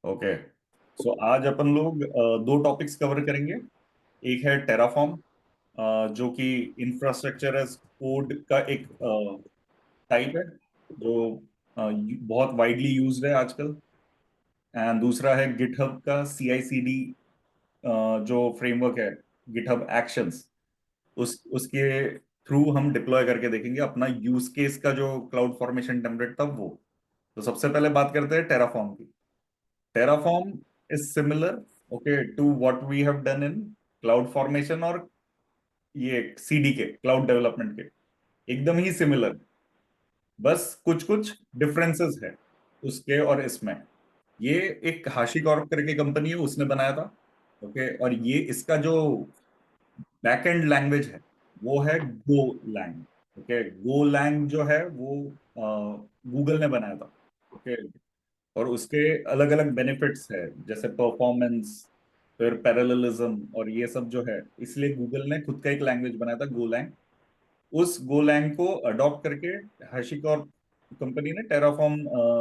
Okay. सो आज अपन लोग दो टॉपिक्स कवर करेंगे। एक है टेराफॉर्म, जो कि इंफ्रास्ट्रक्चर एज कोड का एक टाइप है जो बहुत वाइडली यूज्ड है आजकल। एंड दूसरा है गिटहब का CI/CD, जो फ्रेमवर्क है, गिटहब एक्शंस। उसके थ्रू हम डिप्लॉय करके देखेंगे अपना यूज केस का जो क्लाउड फॉर्मेशन टेम्पलेट था वो। तो सबसे पहले बात करते हैं टेराफॉर्म की। Terraform is similar, okay, to what we have done in cloud formation और ये CD के क्लाउड डेवलपमेंट के एकदम ही सिमिलर। बस कुछ कुछ डिफरेंसेस है उसके और इसमें। ये एक हाशीकॉर्प करके कंपनी है, उसने बनाया था। ओके, और ये इसका जो बैकएंड लैंग्वेज है वो है गोलैंग। ओके, गोलैंग जो है वो गूगल ने बनाया था। ओके, और उसके अलग अलग बेनिफिट्स है, जैसे परफॉर्मेंस, फिर पैरेललिज्म और ये सब जो है, इसलिए गूगल ने खुद का एक लैंग्वेज बनाया था, गोलैंग। उस गोलैंग को अडॉप्ट करके हैशिकॉर्प कंपनी ने टेराफॉर्म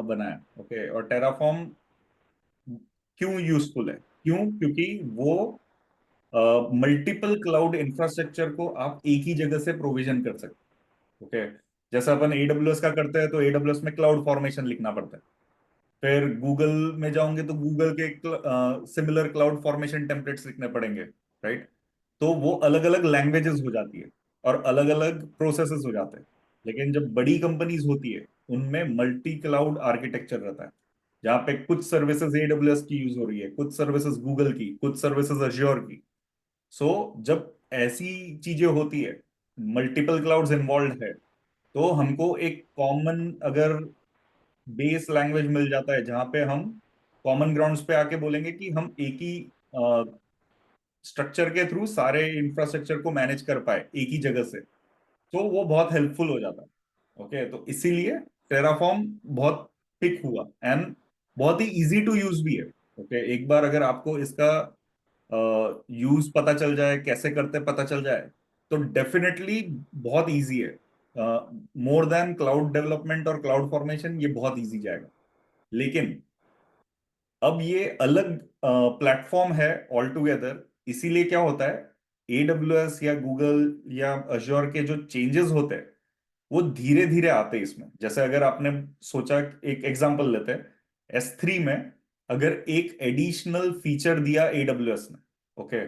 बनाया। ओके, और टेराफॉर्म क्यों यूजफुल है? क्योंकि वो मल्टीपल क्लाउड इंफ्रास्ट्रक्चर को आप एक ही जगह से प्रोविजन कर सकते। ओके, जैसा अपन AWS का करते हैं तो AWS में क्लाउड फॉर्मेशन लिखना पड़ता है। फिर गूगल में जाओगे तो गूगल के सिमिलर क्लाउड फॉर्मेशन टेम्पलेट्स लिखने पड़ेंगे, राइट? तो वो अलग अलग लैंग्वेजेस हो जाती है और अलग अलग प्रोसेसेस हो जाते हैं। लेकिन जब बड़ी कंपनीज होती है उनमें मल्टी क्लाउड आर्किटेक्चर रहता है, जहाँ पे कुछ सर्विसेज AWS की यूज हो रही है, कुछ सर्विसेज गूगल की, कुछ सर्विसेज अज्योर की। सो जब ऐसी चीजें होती है, मल्टीपल क्लाउड्स इन्वॉल्व है, तो हमको एक कॉमन अगर बेस लैंग्वेज मिल जाता है जहां पे हम कॉमन ग्राउंड्स पे आके बोलेंगे कि हम एक ही स्ट्रक्चर के थ्रू सारे इंफ्रास्ट्रक्चर को मैनेज कर पाए एक ही जगह से, तो वो बहुत हेल्पफुल हो जाता है। ओके, तो इसीलिए टेराफॉर्म बहुत पिक हुआ एंड बहुत ही इजी टू यूज भी है। ओके, एक बार अगर आपको इसका यूज पता चल जाए, कैसे करते पता चल जाए, तो डेफिनेटली बहुत इजी है। मोर देन क्लाउड डेवलपमेंट और क्लाउड फॉर्मेशन, ये बहुत इजी जाएगा। लेकिन अब ये अलग प्लेटफॉर्म है ऑल टुगेदर। इसीलिए क्या होता है, AWS या गूगल या अज्योर के जो चेंजेस होते हैं वो धीरे धीरे आते हैं इसमें। जैसे अगर आपने सोचा, एक एग्जांपल लेते हैं, S3 में अगर एक एडिशनल फीचर दिया AWS ने। ओके,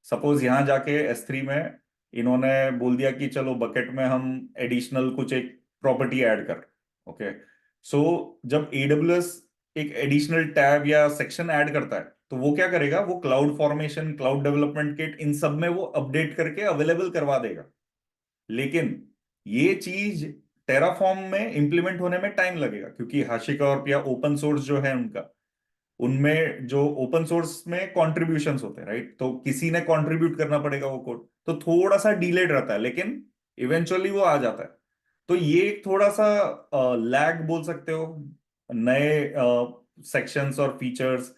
सपोज यहां जाके S3 में इन्होंने बोल दिया कि चलो बकेट में हम एडिशनल कुछ एक प्रॉपर्टी ऐड कर। ओके, सो जब AWS एक एडिशनल टैब या सेक्शन ऐड करता है तो वो क्या करेगा, वो cloud formation, cloud development kit, इन सब में वो अपडेट करके अवेलेबल करवा देगा। लेकिन ये चीज टेराफॉर्म में इंप्लीमेंट होने में टाइम लगेगा, क्योंकि हाशिकॉर्प या ओपन सोर्स जो है उनका, उनमें जो ओपन सोर्स में कॉन्ट्रीब्यूशंस होते हैं, राइट? तो किसी ने कंट्रीब्यूट करना पड़ेगा वो कोड, तो थोड़ा सा डिलेड रहता है, लेकिन इवेंचुअली वो आ जाता है। तो ये एक थोड़ा सा लैग बोल सकते हो नए सेक्शंस और फीचर्स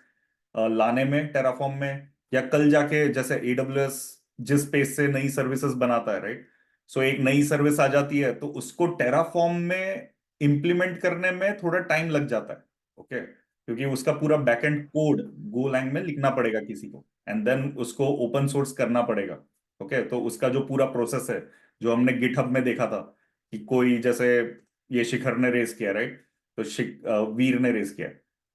लाने में टेराफॉर्म में। या कल जाके जैसे AWS जिस पेज से नई सर्विसेज बनाता है, राइट? सो एक नई सर्विस आ जाती है तो उसको टेराफॉर्म में इंप्लीमेंट करने में थोड़ा टाइम लग जाता है। ओके, क्योंकि उसका पूरा बैकएंड कोड गोलैंग में लिखना पड़ेगा किसी को, एंड देन उसको ओपन सोर्स करना पड़ेगा। ओके, तो उसका जो पूरा प्रोसेस है, जो हमने गिटहब में देखा था कि कोई जैसे ये शिखर ने रेस किया, राइट? तो वीर ने रेस किया,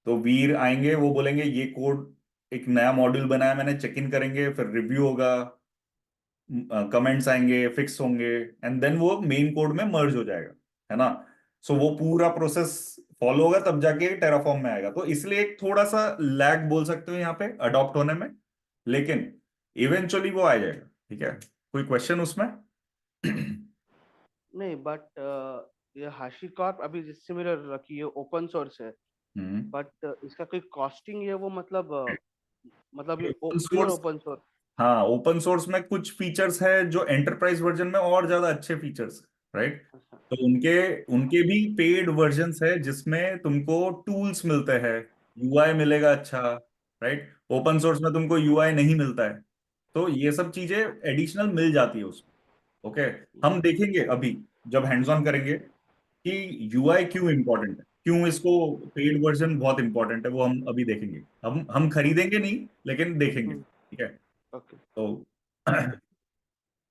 तो वीर आएंगे, वो बोलेंगे ये कोड, एक नया मॉड्यूल बनाया मैंने, चेक इन करेंगे, फिर रिव्यू होगा, कमेंट्स आएंगे, फिक्स होंगे, एंड देन वो मेन कोड में मर्ज हो जाएगा, है ना? सो वो पूरा प्रोसेस फॉलो होगा तब जाके टेराफॉर्म में आएगा। तो इसलिए एक थोड़ा सा लैग बोल सकते हो यहाँ पे अडॉप्ट होने में, लेकिन इवेंचुअली वो आ जाएगा। ठीक है, कोई क्वेश्चन उसमें? नहीं, बट ये हाशीकॉर्प अभी सिमिलर रखी है, ओपन सोर्स है। हम्म। बट इसका कोई कॉस्टिंग है वो, मतलब मतलब ये open pure source, open source. हाँ, ओपन सोर्स में कुछ फीचर्स है जो एंटरप्राइज वर्जन में और ज्यादा अच्छे फीचर्स, राइट? अच्छा। तो उनके उनके भी पेड वर्जन्स है जिसमें तुमको टूल्स मिलते हैं, UI मिलेगा अच्छा, राइट? ओपन सोर्स में तुमको UI नहीं मिलता है। तो ये सब चीजें एडिशनल मिल जाती है उसमें। ओके, हम देखेंगे अभी जब हैंड्स ऑन करेंगे कि UI क्यों इंपॉर्टेंट है। क्यों इसको पेड वर्जन बहुत इंपॉर्टेंट है वो हम अभी देखेंगे। हम खरीदेंगे नहीं लेकिन देखेंगे, हम्म। ठीक है। ओके। तो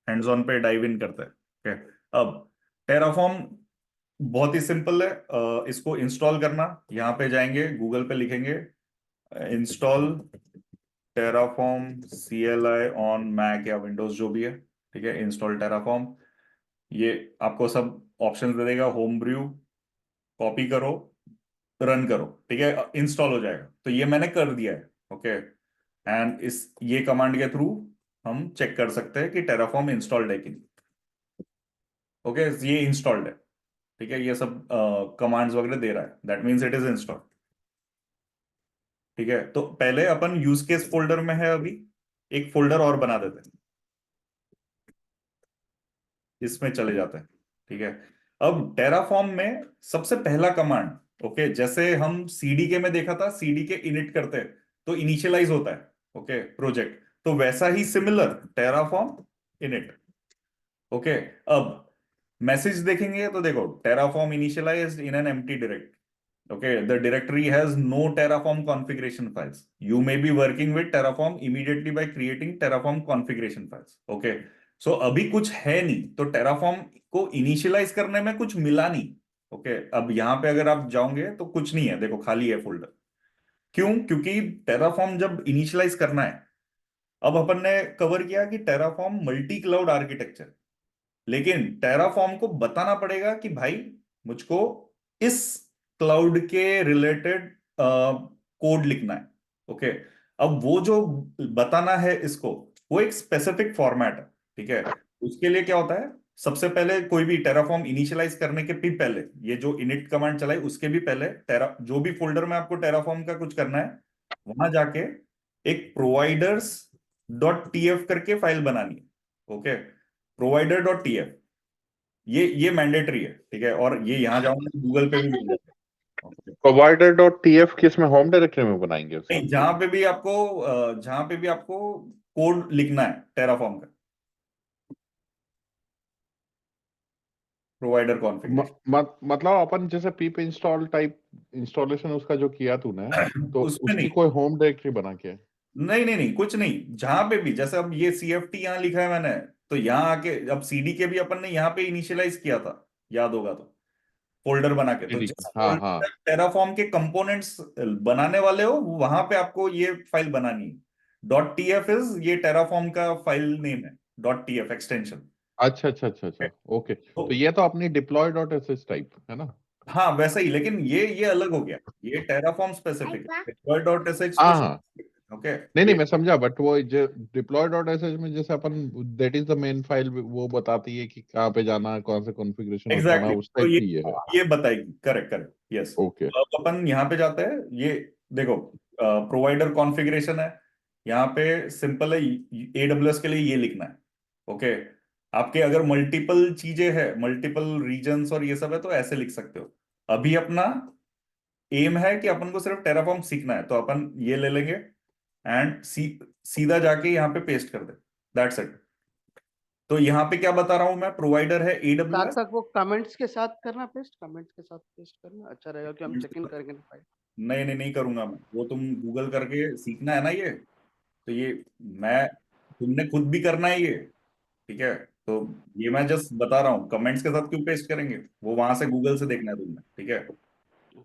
हैंड्स ऑन पे डाइव इन करते हैं, ठीक है। अब टेराफॉर्म बहुत ही सिंपल है, इसको इंस्टॉल करना, यहाँ पे जाएंगे गूगल पे लिखेंगे install Terraform CLI on Mac या विंडोज जो भी है, ठीक है। इंस्टॉल टेराफॉर्म, ये आपको सब ऑप्शंस दे देगा, होम ब्रू, कॉपी करो, रन करो, ठीक है, इंस्टॉल हो जाएगा। तो ये मैंने कर दिया है, ओके। एंड इस ये कमांड के थ्रू हम चेक कर सकते हैं कि टेराफॉर्म इंस्टॉल्ड है कि नहीं। ओके, ये इंस्टॉल्ड है, ठीक है। ये सब कमांड्स वगैरह दे रहा है, that means it is installed, ठीक है। तो पहले अपन यूज केस फोल्डर में है अभी, एक फोल्डर और बना देते हैं, इसमें चले जाते हैं, ठीक है। अब टेराफॉर्म में सबसे पहला कमांड, ओके, जैसे हम सीडीके में देखा था, सीडीके इनिट करते हैं तो इनिशियलाइज होता है, ओके, प्रोजेक्ट। तो वैसा ही सिमिलर टेराफॉर्म इनिट, ओके। अब मैसेज देखेंगे तो देखो, Terraform initialised in an empty directory, okay, the directory has no terraform configuration files, you may be working with terraform immediately by creating terraform configuration files, okay। So अभी कुछ है नहीं, तो terraform को इनिशियलाइज करने में कुछ मिला नहीं, ओके। अब यहां पे अगर आप जाओगे तो कुछ नहीं है, देखो खाली है फोल्डर। क्यों? क्योंकि terraform जब इनिशियलाइज करना है, अब अपन ने कवर किया कि terraform मल्टी क्लाउड आर्किटेक्चर, लेकिन टेराफॉर्म को बताना पड़ेगा कि भाई मुझको इस क्लाउड के रिलेटेड कोड लिखना है, ओके। अब वो जो बताना है इसको, वो एक स्पेसिफिक फॉर्मेट है, ठीक है। उसके लिए क्या होता है, सबसे पहले कोई भी टेराफॉर्म इनिशियलाइज करने के भी पहले, ये जो इनिट कमांड चलाई उसके भी पहले, टेरा जो भी फोल्डर में आपको टेराफॉर्म का कुछ करना है, वहां जाके एक providers.tf करके फाइल बनानी है, ओके। provider.tf, ये मैंडेटरी है, ठीक है। और ये यहाँ जाऊंगा गूगल पे भी मिल जाता है, okay। Provider dot T F किस में, होम डायरेक्टरी में बनाएंगे नहीं, उसको? जहां पे भी आपको कोड लिखना है टेराफॉर्म का, प्रोवाइडर कॉन्फ़िगरेशन, मतलब अपन जैसे पीप इंस्टॉल टाइप इंस्टॉलेशन उसका जो किया तूने, तो उसमें उसकी नहीं, कोई होम डायरेक्टरी बना के? नहीं नहीं नहीं, कुछ नहीं। जहां पे भी, जैसे अब ये CFT यहाँ लिखा है मैंने, तो यहाँ आके अब CD के भी अपन ने यहाँ पे इनिशियलाइज किया था, याद होगा तो, फोल्डर बना के। तो ठीक जिस है, हाँ फोल्डर हाँ। में टेराफॉर्म के कंपोनेंट्स बनाने वाले हो, वहां पे आपको ये फाइल बनानी है। .tf इज ये टेराफॉर्म का फाइल नेम है, .tf एक्सटेंशन। अच्छा अच्छा अच्छा अच्छा, ओके। तो तो ये तो अपनी deploy dot S S type है ना? हाँ वैसा ही, लेकिन ये अलग हो गया, ये टेराफॉर्म स्पेसिफिक है, deploy.sh तो हाँ हाँ, ओके। नहीं नहीं ये मैं समझा, बट वो जो डिप्लॉय डॉट एस एच में जैसे अपन, that is the main file, वो बताती है कि कहाँ पे जाना है, कौन से कॉन्फ़िगरेशन में करना एग्जैक्टली है, exactly, उस तो टाइप की ये है। ये बताएगी, करेक्ट करेक्ट, यस। ओके। तो अब अपन यहाँ पे जाते हैं, ये देखो प्रोवाइडर कॉन्फ़िगरेशन है, यहाँ पे सिंपल है, AWS के लिए ये लिखना है, ओके। आपके अगर मल्टीपल चीजें हैं, मल्टीपल रीजन्स और ये सब है, तो ऐसे लिख सकते हो। अभी अपना एम है कि अपन को सिर्फ टेराफॉर्म सीखना है, तो अपन ये ले लेंगे एंड सीधा जाके यहाँ पे पेस्ट कर दे, दैट्स इट। तो यहाँ पे क्या बता रहा हूं मैं, प्रोवाइडर है साथ AWS। साथ वो कमेंट्स के साथ करना, पेस्ट कमेंट्स के साथ पेस्ट करना अच्छा रहेगा कि हम चेक इन करेंगे ना फाइल। नहीं नहीं नहीं करूंगा मैं वो, तुम गूगल करके सीखना है ना ये, तो ये मैं, तुमने खुद भी करना है ये, ठीक है। तो ये मैं जस्ट बता रहा हूँ, कमेंट्स के साथ क्यों पेस्ट करेंगे, वो वहां से गूगल से देखना है तुमने, ठीक है।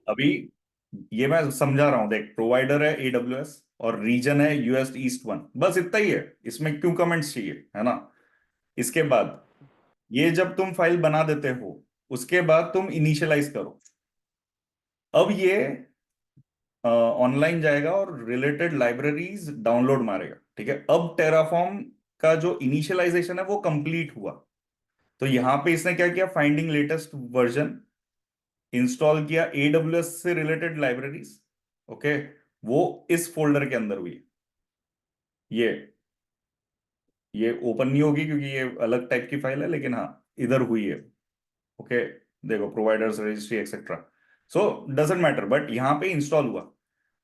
अभी ये मैं समझा रहा हूँ, देख, प्रोवाइडर है AWS और रीजन है US East 1, बस इतना ही है, इसमें क्यों कमेंट्स चाहिए, है ना। इसके बाद ये जब तुम फाइल बना देते हो, उसके बाद तुम इनिशियलाइज करो। अब ये ऑनलाइन जाएगा और रिलेटेड लाइब्रेरीज डाउनलोड मारेगा, ठीक है। अब टेराफॉर्म का जो इनिशियलाइजेशन है वो कंप्लीट हुआ, तो यहां पे इसने क्या किया, फाइंडिंग लेटेस्ट वर्जन, इंस्टॉल किया AWS से रिलेटेड लाइब्रेरीज, ओके। वो इस फोल्डर के अंदर हुई, ये ये ओपन नहीं होगी क्योंकि ये अलग टाइप की फाइल है, लेकिन हाँ इधर हुई है, ओके। देखो, providers registry etcetera, so doesn't matter, but यहाँ पे इंस्टॉल हुआ।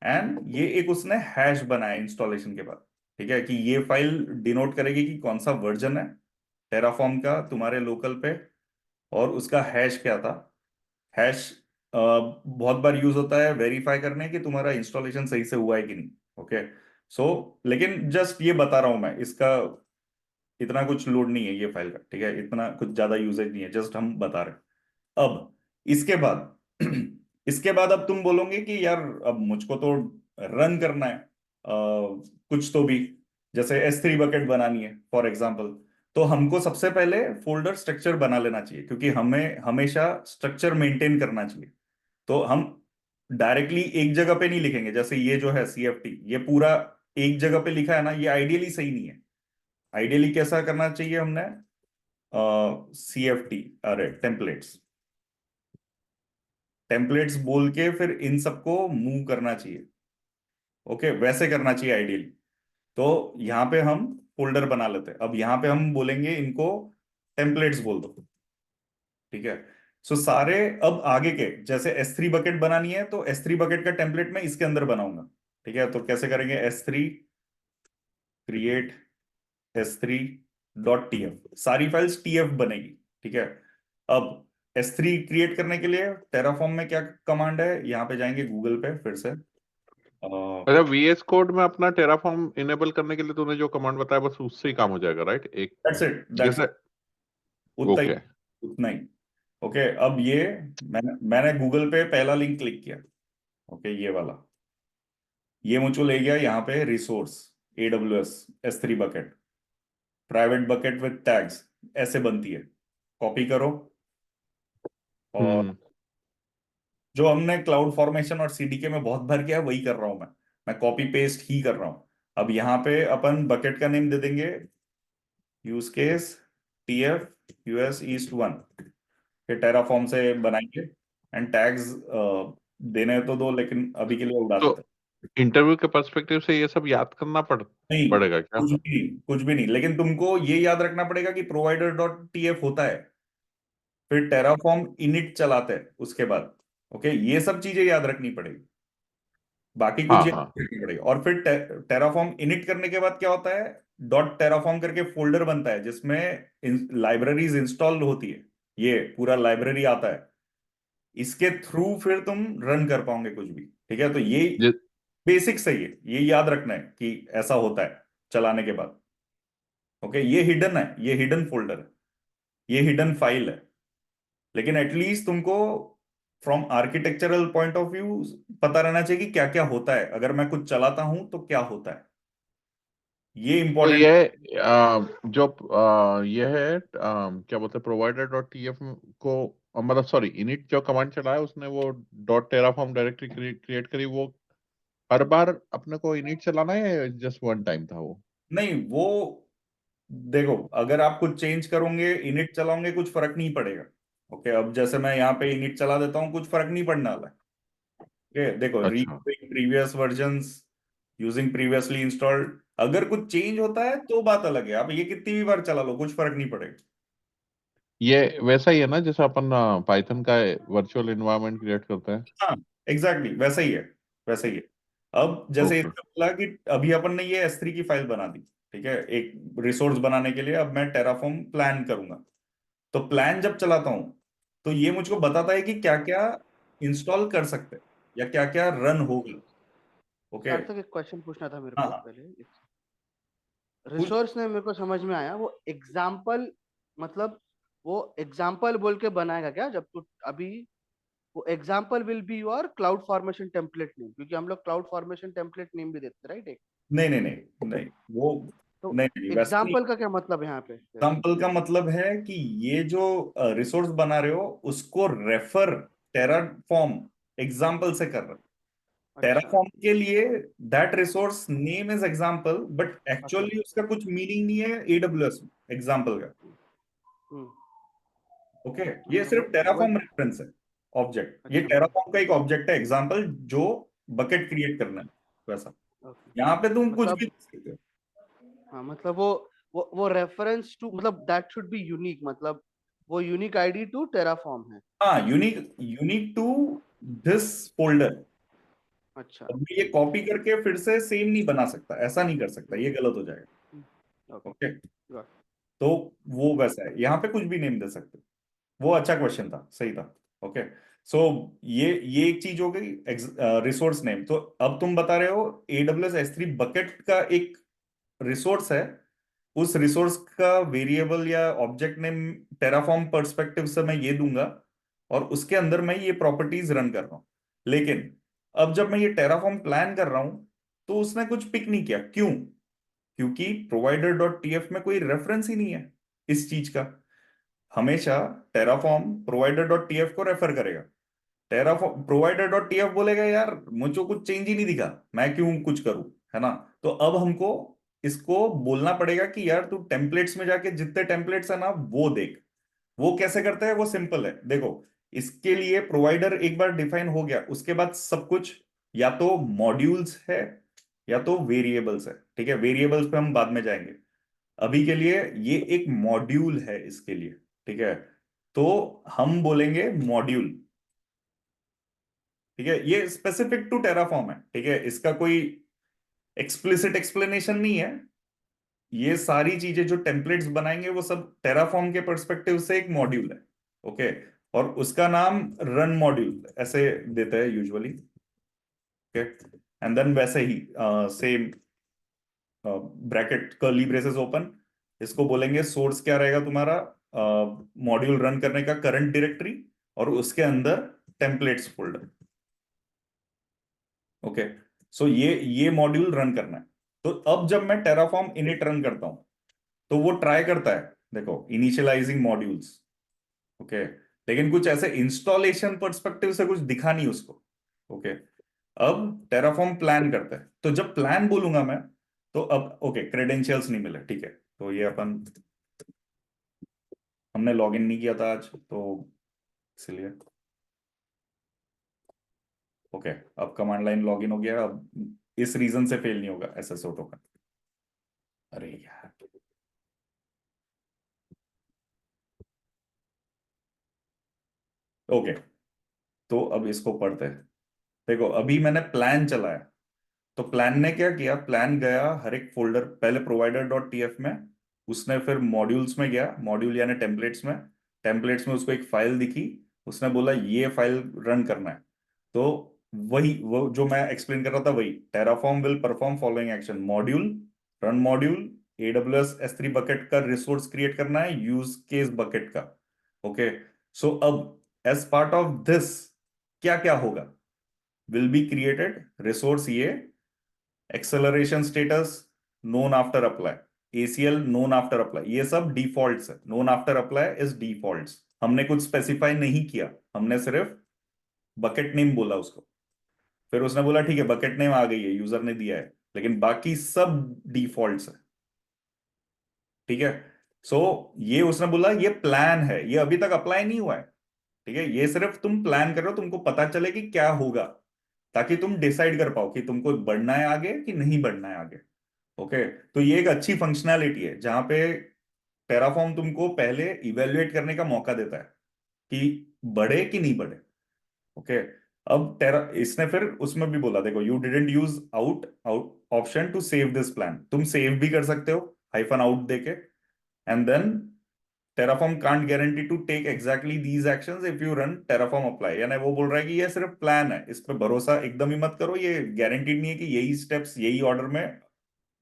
एंड ये एक उसने हैश बनाया इंस्टॉलेशन के बाद, ठीक है, कि ये फाइल डिनोट करेगी कि कौन सा वर्जन है टेराफॉर्म का तुम्हारे लोकल पे, और उसका हैश क्या था, हैश बहुत बार यूज होता है वेरीफाई करने कि तुम्हारा इंस्टॉलेशन सही से हुआ है कि नहीं। ओके। सो लेकिन जस्ट ये बता रहा हूं मैं, इसका इतना कुछ लोड नहीं है ये फाइल का, ठीक है, इतना कुछ ज्यादा यूजेज नहीं है, जस्ट हम बता रहे हैं। अब इसके बाद इसके बाद अब तुम बोलोगे कि यार अब मुझको तो रन करना है कुछ तो भी, जैसे S3 बकेट बनानी है फॉर एग्जांपल। तो हमको सबसे पहले फोल्डर स्ट्रक्चर बना लेना चाहिए, क्योंकि हमें हमेशा स्ट्रक्चर मेंटेन करना चाहिए। तो हम डायरेक्टली एक जगह पे नहीं लिखेंगे, जैसे ये जो है CFT, ये पूरा एक जगह पे लिखा है ना, ये आइडियली सही नहीं है। आइडियली कैसा करना चाहिए हमने, CFT, अरे टेम्पलेट्स, टेम्पलेट्स बोल के फिर इन सबको मूव करना चाहिए। ओके, वैसे करना चाहिए आइडियली। तो यहाँ पे हम फोल्डर बना लेते हैं, अब यहाँ पे हम बोलेंगे इनको टेम्पलेट्स बोल दो, ठीक है। सो सारे अब आगे के, जैसे S3 बकेट बनानी है तो S3 बकेट का टेम्पलेट मैं इसके अंदर बनाऊंगा, ठीक है। तो कैसे करेंगे, S3 क्रिएट S3.tf, सारी फाइल्स TF बनेगी, ठीक है। अब S3 क्रिएट करने के लिए टेराफॉर्म में क्या कमांड है, यहाँ पे जाएंगे गूगल पे फिर से, अच्छा, VS कोड में अपना टेराफॉर्म इनेबल करने के लिए तूने जो कमांड बताया बस उससे ही काम हो जाएगा, राइट? एक दैट्स इट, दैट्स जैसे, इट, उतना ही, ओके। उतना ही। ओके, अब ये मैंने गूगल पे पहला लिंक क्लिक किया, ओके, ये वाला, ये मुझको ले गया यहाँ पे resource, AWS S3 bucket, private bucket with tags, ऐसे बनती है। कॉपी करो, और हम्म। जो हमने क्लाउड फॉर्मेशन और CDK में बहुत भर किया है वही कर रहा हूं मैं कॉपी पेस्ट ही कर रहा हूं। अब यहाँ पे अपन बकेट का नेम दे देंगे use case TF US east 1, फिर टेराफॉर्म से बनाएंगे, एंड टैग्स देने तो दो, लेकिन अभी के लिए उड़ा तो देते हैं। इंटरव्यू के पर्सपेक्टिव से ये सब याद करना नहीं, पड़ेगा क्या? कुछ भी नहीं, कुछ भी नहीं, लेकिन तुमको ये याद रखना पड़ेगा कि provider.tf होता है, फिर टेराफॉर्म इनिट चलाते हैं उसके बाद। ओके, ये सब चीजें याद रखनी पड़ेगी, बाकी कुछ हाँ याद हाँ। रखनी पड़ेगी। और फिर टेराफॉर्म इनिट करने के बाद क्या होता है, डॉट टेराफॉर्म करके फोल्डर बनता है जिसमें लाइब्रेरीज इंस्टॉल होती है, ये पूरा लाइब्रेरी आता है, इसके थ्रू फिर तुम रन कर पाओगे कुछ भी, ठीक है। तो ये जि, बेसिक सही है, ये याद रखना है कि ऐसा होता है चलाने के बाद। ओके, ये हिडन है, ये हिडन फोल्डर है, ये हिडन फाइल है, लेकिन एटलीस्ट तुमको from architectural point of view पता रहना चाहिए कि क्या क्या होता है, अगर मैं कुछ चलाता हूं तो क्या होता है, ये तो इंपॉर्टेंट। ये जो ये है क्या बोलते हैं, प्रोवाइडर डॉट टीएफ को, मतलब सॉरी, इनिट जो कमांड चला है उसने वो डॉट टेराफॉर्म डायरेक्टरी क्रिएट करी, वो हर बार अपने को इनिट चलाना है या जस्ट वन टाइम था वो? नहीं, वो देखो, अगर आप कुछ चेंज करोगे इनिट चलाओगे कुछ फर्क नहीं पड़ेगा। ओके, अब जैसे मैं यहाँ पे इनिट चला देता हूँ कुछ फर्क नहीं पड़ने वाला है। ओके, देखो, अच्छा, reusing previous versions, using previously installed, अगर कुछ चेंज होता है तो बात अलग है, आप ये कितनी भी बार चला लो कुछ फर्क नहीं पड़ेगा। ये वैसा ही है ना जैसे अपन पाइथन का वर्चुअल एनवायरनमेंट क्रिएट करते हैं? हाँ, एग्जैक्टली वैसा ही है, वैसा ही है। अब जैसे ओके। इसने बोला कि अभी अपन ने ये S3 की फाइल बना दी, ठीक है, एक रिसोर्स बनाने के लिए, अब मैं टेराफॉर्म प्लान करूंगा। तो प्लान जब चलाता हूं तो ये मुझको बताता है कि क्या क्या इंस्टॉल कर सकते हैं या क्या क्या रन होगा। ओके। सार्थक, एक क्वेश्चन पूछना था मेरे हाँ को हाँ, पहले। पूछ। रिसोर्स ने मेरे को समझ में आया, वो एग्जाम्पल, मतलब वो एग्जाम्पल बोल के बनाएगा क्या जब तू अभी? वो example will be your cloud formation template name, क्योंकि हम लोग क्लाउड फॉर्मेशन टेम्पलेट नेम भी देते, राइट? एक नहीं नहीं नहीं नहीं, वो तो नहीं नहीं वैसा नहीं। एग्जाम्पल का क्या मतलब है यहाँ पे फिर? एग्जाम्पल का मतलब है कि ये जो रिसोर्स बना रहे हो उसको रेफर टेराफॉर्म एग्जाम्पल से कर रहे हो। अच्छा, टेराफॉर्म के लिए that resource name is example, but अच्छा। एक्चुअली उसका कुछ मीनिंग नहीं है AWS में एग्जाम्पल का। हम्म। ओके, ये वो सिर्फ वो टेराफॉर्म रेफरेंस है, ऑब्जेक्ट, ये अच्छा, मतलब टेराफॉर्म का एक ऑब्जेक्ट है एग्जाम्पल, जो बकेट क्रिएट करना है वैसा। ओके, यहाँ पे तुम कुछ भी मतलब कर सकते हो। हाँ, मतलब वो रेफरेंस टू, मतलब दैट शुड बी यूनिक, मतलब वो यूनिक आईडी टू टेराफॉर्म है। हाँ, unique, unique to this folder. अच्छा। अब मैं ये कॉपी करके फिर से सेम नहीं बना सकता, ऐसा नहीं कर सकता, ये गलत हो जाएगा। Okay, okay, got. तो वो वैसा है, यहाँ पे कुछ भी नेम दे सकते हो। वो अच्छा क्वेश्चन था, सही था। ओके, सो ये एक चीज हो गई रिसोर्स नेम। तो अब तुम बता रहे हो AWS S3 बकेट का एक रिसोर्स है, उस रिसोर्स का वेरिएबल या ऑब्जेक्ट नेम टेराफॉर्म पर्सपेक्टिव से मैं ये दूंगा, और उसके अंदर मैं ये प्रॉपर्टीज रन कर रहा हूं। लेकिन अब जब मैं ये टेराफॉर्म प्लान कर रहा हूं, तो उसने कुछ पिक नहीं किया। क्यों? क्योंकि प्रोवाइडर डॉट टीएफ में कोई रेफरेंस ही नहीं है इस चीज का। हमेशा टेराफॉर्म प्रोवाइडर डॉट टीएफ को रेफर करेगा। टेराफॉर्म प्रोवाइडर डॉट टीएफ बोलेगा यार मुझे कुछ चेंज ही नहीं दिखा, मैं क्यों कुछ करूं, है ना। तो अब हमको इसको बोलना पड़ेगा कि यार तू टेम्पलेट्स में जाके जितने टेम्पलेट्स है ना वो देख। वो कैसे करते हैं? वो सिंपल है, देखो। इसके लिए प्रोवाइडर एक बार डिफाइन हो गया, उसके बाद सब कुछ या तो मॉड्यूल्स है या तो वेरिएबल्स है। ठीक है, वेरिएबल्स पे हम बाद में जाएंगे। अभी के लिए ये एक मॉड्यूल है इसके लिए। ठीक है, तो हम बोलेंगे मॉड्यूल। ठीक है, ये स्पेसिफिक टू टेराफॉर्म है। ठीक है, इसका कोई एक्सप्लिसिट एक्सप्लेनेशन नहीं है। ये सारी चीजें जो टेम्पलेट्स बनाएंगे वो सब टेराफॉर्म के पर्सपेक्टिव से एक मॉड्यूल है। ओके, और उसका नाम रन मॉड्यूल ऐसे देता है यूजुअली। ओके, एंड देन वैसे ही same bracket curly braces open, इसको बोलेंगे सोर्स क्या रहेगा तुम्हारा मॉड्यूल रन करने का करंट डायरेक्टरी, और उसके अंदर टेम्पलेट्स फोल्डर। ओके, सो ये मॉड्यूल रन करना है। तो अब जब मैं टेराफॉर्म इनिट रन करता हूं, तो वो ट्राई करता है, देखो इनिशियलाइजिंग मॉड्यूल्स। ओके, लेकिन कुछ ऐसे इंस्टॉलेशन पर्सपेक्टिव से कुछ दिखा नहीं उसको। ओके, अब टेराफॉर्म प्लान करता है, तो जब प्लान बोलूंगा मैं, तो अब ओके क्रेडेंशियल्स नहीं मिले। ठीक है, तो ये अपन हमने लॉगिन नहीं किया था आज, तो इसलिए ओके, अब कमांड लाइन लॉगिन हो गया। अब इस रीजन से फेल नहीं होगा SSO टोकन। अरे यार, ओके, तो अब इसको पढ़ते हैं। देखो अभी मैंने प्लान चलाया, तो प्लान ने क्या किया, प्लान गया हर एक फोल्डर, पहले प्रोवाइडर डॉट टीएफ में, उसने फिर मॉड्यूल्स में गया, मॉड्यूल यानी टेम्पलेट्स में। टेम्पलेट्स में उसको एक फाइल दिखी, उसने बोला ये फाइल रन करना है। तो वही वो जो मैं एक्सप्लेन कर रहा था, वही Terraform will perform following action module run module AWS S3 bucket का रिसोर्स क्रिएट करना है यूज केस बकेट का। ओके, सो अब एज पार्ट ऑफ दिस क्या क्या होगा, विल बी क्रिएटेड रिसोर्स ये acceleration status known after apply, ACL known after apply, ये सब डिफॉल्ट्स है। Known after apply is defaults, हमने कुछ स्पेसिफाई नहीं किया, हमने सिर्फ बकेट नेम बोला उसको। फिर उसने बोला ठीक है बकेट नेम आ गई है, यूजर ने दिया है, लेकिन बाकी सब डिफॉल्ट्स है। ठीक है, सो ये उसने बोला ये प्लान है, ये अभी तक अप्लाई नहीं हुआ है। ठीक है, ये सिर्फ तुम प्लान कर रहे हो, तुमको पता चले कि क्या होगा, ताकि तुम डिसाइड कर पाओ कि तुमको बढ़ना है आगे कि नहीं बढ़ना है आगे। ओके, तो ये एक अच्छी फंक्शनैलिटी है जहां पे टेराफॉर्म तुमको पहले इवेल्युएट करने का मौका देता है कि बढ़े कि नहीं बढ़े। ओके, अब टेरा इसने फिर उसमें भी बोला, देखो you didn't use out out option to save this plan, तुम सेव भी कर सकते हो हाइफन आउट देके। And then Terraform can't guarantee to take exactly these actions if you run Terraform apply, यानी वो बोल रहा है कि ये सिर्फ प्लान है, इस पे भरोसा एकदम ही मत करो, ये गारंटीड नहीं है कि यही स्टेप्स यही ऑर्डर में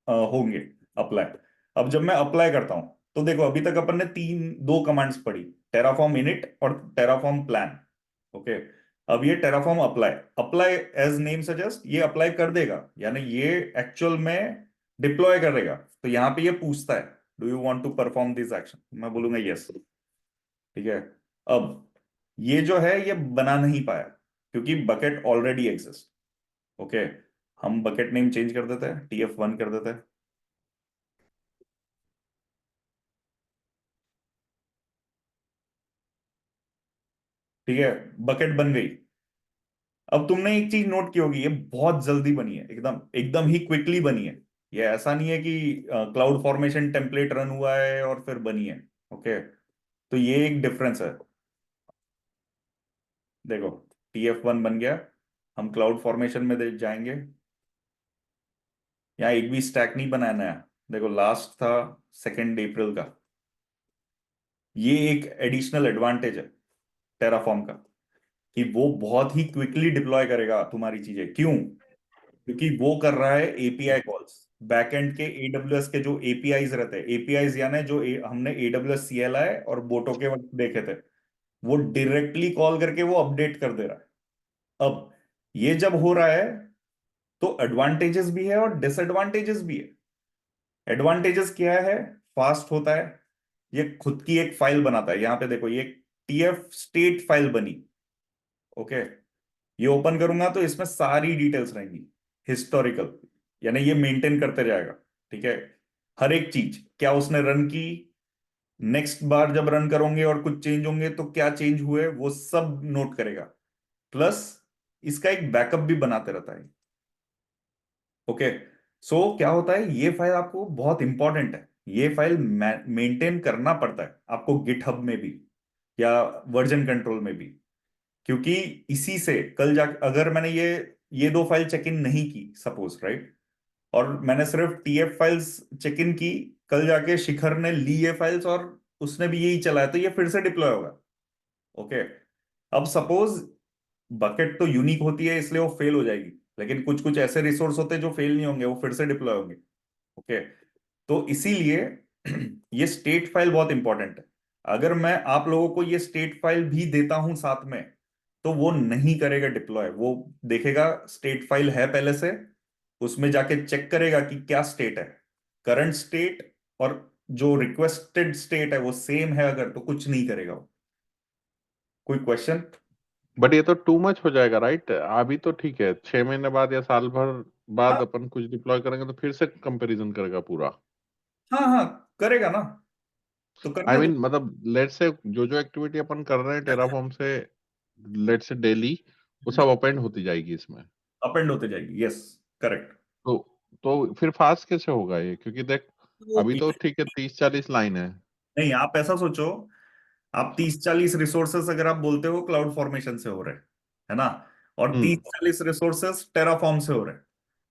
होंगे अप्लाई। अब जब मैं अप्लाई करता हूं, तो देखो अभी तक अपन ने दो कमांड्स पढ़ी, टेराफॉर्म इनिट और टेराफॉर्म प्लान। ओके, अब ये Terraform apply, apply as name suggest ये अप्लाई कर देगा, यानी ये एक्चुअल में डिप्लॉय करेगा। तो यहाँ पे ये पूछता है do you want to perform this action, मैं बोलूंगा यस। ठीक है, अब ये जो है ये बना नहीं पाया क्योंकि बकेट ऑलरेडी एग्जिस्ट। ओके, हम बकेट नेम चेंज कर देते हैं, TF1 कर देते हैं। ठीक है, बकेट बन गई। अब तुमने एक चीज नोट की होगी, ये बहुत जल्दी बनी है, एकदम एकदम ही क्विकली बनी है। ये ऐसा नहीं है कि क्लाउड फॉर्मेशन टेम्पलेट रन हुआ है और फिर बनी है। ओके, तो ये एक डिफरेंस है। देखो TF1 बन गया, हम क्लाउड फॉर्मेशन में जाएंगे, यहाँ एक भी स्टैक नहीं बनाना है। देखो लास्ट था 2 अप्रैल का, ये एक एडिशनल एडवांटेज है टेराफॉर्म का। कि वो बहुत ही क्विकली डिप्लॉय करेगा तुम्हारी चीजें। क्यों? क्योंकि वो कर रहा है एपीआई कॉल्स। बैकएंड के एडब्ल्यूएस के जो एपीआईज रहते हैं, एपीआईज यानी जो हमने एडब्ल्यूएस सीएलआई और बोटो के वक्त देखे थे, वो डायरेक्टली कॉल करके वो अपडेट कर दे रहा है। अब ये जब हो रहा है तो एडवांटेजेस भी है और डिसएडवांटेजेस भी है। एडवांटेजेस क्या है? फास्ट होता है, ये खुद की एक फाइल बनाता है। यहां पे देखो, ये टीएफ स्टेट फाइल बनी। ओके, ये ओपन करूंगा तो इसमें सारी डिटेल्स रहेंगी, हिस्टोरिकल, यानी ये मेंटेन करते जाएगा। ठीक है, हर एक चीज क्या उसने रन की, नेक्स्ट बार जब रन करोगे और कुछ चेंज होंगे तो क्या चेंज हुए, वो सब नोट करेगा। प्लस इसका एक बैकअप भी बनाते रहता है। ओके, सो क्या होता है, ये फाइल आपको बहुत इंपॉर्टेंट है। ये फाइल मेंटेन करना पड़ता है आपको गिटहब में भी या वर्जन कंट्रोल में भी, क्योंकि इसी से कल जा, अगर मैंने ये दो फाइल चेक इन नहीं की सपोज, राइट, और मैंने सिर्फ टीएफ फाइल्स चेक इन की, कल जाके शिखर ने ली ये फाइल्स और उसने भी यही चलाया, तो ये फिर से डिप्लॉय होगा। ओके, अब सपोज बकेट तो यूनिक होती है इसलिए वो फेल हो जाएगी, लेकिन कुछ कुछ ऐसे रिसोर्स होते हैं जो फेल नहीं होंगे, वो फिर से डिप्लॉय होंगे। ओके, तो इसीलिए ये स्टेट फाइल बहुत इंपॉर्टेंट है। अगर मैं आप लोगों को ये स्टेट फाइल भी देता हूं साथ में, तो वो नहीं करेगा डिप्लॉय। वो देखेगा स्टेट फाइल है पहले से, उसमें जाके चेक करेगा कि क्या स्टेट है, करंट स्टेट, और जो रिक्वेस्टेड स्टेट है वो सेम है अगर, तो कुछ नहीं करेगा वो। कोई क्वेश्चन? बट ये तो टू मच हो जाएगा, राइट? अभी तो ठीक है, 6 महीने बाद या साल भर बाद हाँ अपन कुछ डिप्लॉय करेंगे तो फिर से कंपैरिजन करेगा पूरा। हाँ हाँ, करेगा ना, तो आई करने दो। मीन मतलब लेट से जो जो एक्टिविटी अपन कर रहे हैं टेराफॉर्म से, लेट से डेली, वो सब अपेंड होती जाएगी इसमें। अपेंड होते जाएगी, यस, करेक्ट। तो तो फिर फास्ट कैसे होगा ये? क्योंकि देख, अभी तो ठीक है 30-40 लाइन है। नहीं, आप ऐसा सोचो, आप 30-40 रिसोर्सेस अगर आप बोलते हो क्लाउड फॉर्मेशन से हो रहे हैं, है ना, और हम्म 30-40 रिसोर्सेस टेराफॉर्म से हो रहे हैं,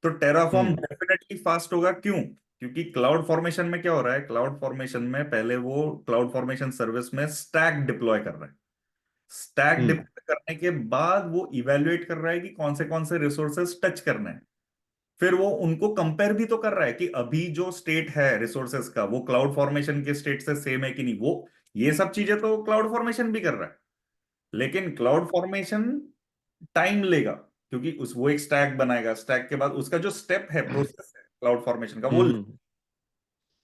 तो टेराफॉर्म हम्म डेफिनेटली फास्ट होगा। क्यों? क्योंकि क्लाउड फॉर्मेशन में क्या हो रहा है, क्लाउड फॉर्मेशन में पहले वो क्लाउड फॉर्मेशन सर्विस में स्टैक डिप्लॉय कर रहा है। स्टैक हम्म डिप्लॉय करने के बाद वो इवेल्युएट कर रहा है कि कौन से रिसोर्सेस टच करने हैं। फिर वो उनको कंपेयर भी तो कर रहा है कि अभी जो स्टेट है रिसोर्सेस का, वो क्लाउड फॉर्मेशन के स्टेट से सेम है कि नहीं। वो ये सब चीजें तो क्लाउड फॉर्मेशन भी कर रहा है, लेकिन क्लाउड फॉर्मेशन टाइम लेगा, क्योंकि उस वो एक स्टैक बनाएगा, स्टैक के बाद उसका जो स्टेप है, प्रोसेस है क्लाउड फॉर्मेशन का, वो हम्म।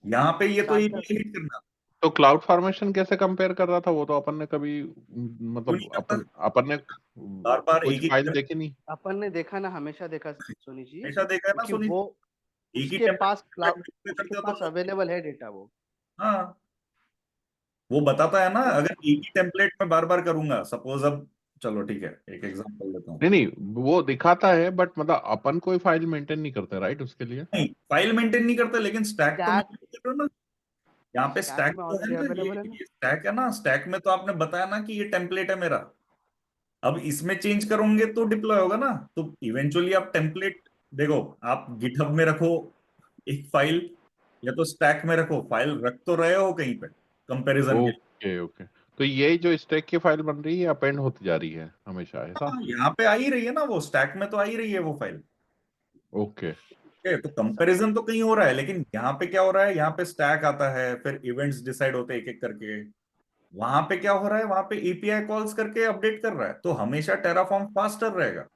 यहाँ पे ये तो सार्थक, एपीआई हिट करना। तो क्लाउड फॉर्मेशन कैसे कंपेयर कर रहा था? वो तो अपन ने कभी क्यों नहीं मतलब करता? अपन ने बार बार कुछ एक ही फाइल देखी नहीं। अपन ने देखा ना, हमेशा देखा सोनी जी, हमेशा देखा है ना क्योंकि सोनी, वो एक ही उसके पास क्लाउड, टेम्पलेट उसके करते हो तो पास लोग, अवेलेबल है डेटा वो। हाँ, वो बताता है ना। तो अगर एक ही टेम्पलेट में बार बार करूंगा, सपोज, अब चलो ठीक है, एक एग्जांपल लेता हूँ। नहीं नहीं, वो दिखाता है बट मतलब अपन कोई फाइल मेंटेन नहीं करते, राइट, उसके लिए। नहीं, फाइल मेंटेन नहीं करते, लेकिन स्टैक तो स्टैक, मेंटेन कर रहे हो ना। यहाँ पे स्टैक स्टैक में तो है ऑलरेडी ना, अवेलेबल है ना। ये स्टैक है ना, स्टैक में तो आपने बताया ना कि ये टेम्पलेट है मेरा। अब इसमें चेंज करोगे तो डिप्लॉय होगा ना। तो इवेंचुअली आप टेम्पलेट, देखो, आप गिटहब में रखो एक फाइल, या तो स्टैक में रखो, फाइल रख तो रहे हो कहीं पे कंपैरिजन के लिए। ओके ओके, तो ये जो स्टैक की फाइल बन रही है अपेंड होती जा रही है हमेशा, ऐसा? हाँ, यहाँ पे आ ही रही है ना, वो स्टैक में तो आ ही रही है वो फाइल। ओके। तो कंपैरिजन तो कहीं हो रहा है, लेकिन यहाँ पे क्या हो रहा है, यहाँ पे स्टैक आता है, फिर इवेंट्स डिसाइड होते हैं एक एक करके। वहां पे क्या हो रहा है, वहां पे एपीआई कॉल्स करके अपडेट कर रहा है, तो हमेशा टेराफॉर्म फास्टर रहेगा।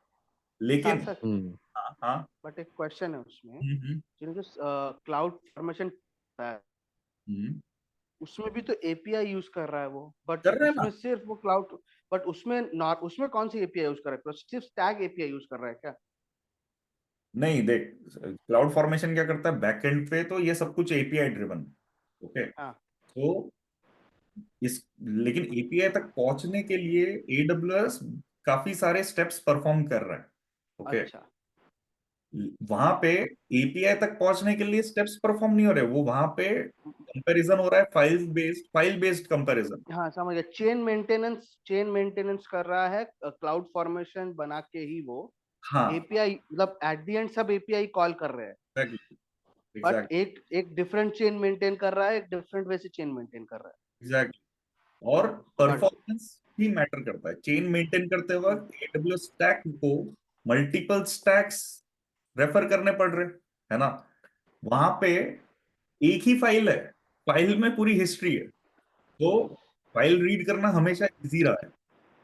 लेकिन सार्थक, हम्म हाँ हाँ, बट एक क्वेश्चन है उसमें, हम्म, जिनको क्लाउड फॉर्मेशन है, हम्म, उसमें भी तो एपीआई यूज कर रहा है वो, बट कर रहे हैं उसमें ना। सिर्फ वो क्लाउड, बट उसमें नॉट, उसमें कौन सी एपीआई यूज कर रहा है, सिर्फ स्टैग एपीआई यूज कर रहा है क्या? नहीं, देख, क्लाउड फॉर्मेशन क्या करता है बैकएंड पे, तो ये सब कुछ एपीआई ड्रिवन। ओके, हाँ, तो इस, लेकिन एपीआई तक पहुंचने के लिए एडब्ल्यूएस काफी सारे स्टेप्स परफॉर्म कर रहा है। ओके, अच्छा, वहां पे एपीआई तक पहुंचने के लिए स्टेप्स परफॉर्म नहीं हो रहे, वो वहां पे कंपैरिजन हो रहा है, फाइल बेस्ड कंपैरिजन। हाँ समझ गया, चेन मेंटेनेंस कर रहा है क्लाउड फॉर्मेशन बना के ही वो हाँ, एपीआई, मतलब एट द एंड सब एपीआई कॉल कर रहे हैं, एग्जैक्टली, बट एग्जैक्टली, एक एक डिफरेंट चेन मेंटेन कर रहा है, एक डिफरेंट वे से चेन मेंटेन कर रहा एग्जैक्टली। और है, बट परफॉर्मेंस ही मैटर करता है। चेन मेंटेन करते वक्त AWS स्टैक को मल्टीपल स्टैक्स रेफर करने पड़ रहे, है ना। वहां पे एक ही फाइल है, फाइल में पूरी हिस्ट्री है, तो फाइल रीड करना हमेशा इजी रहा है,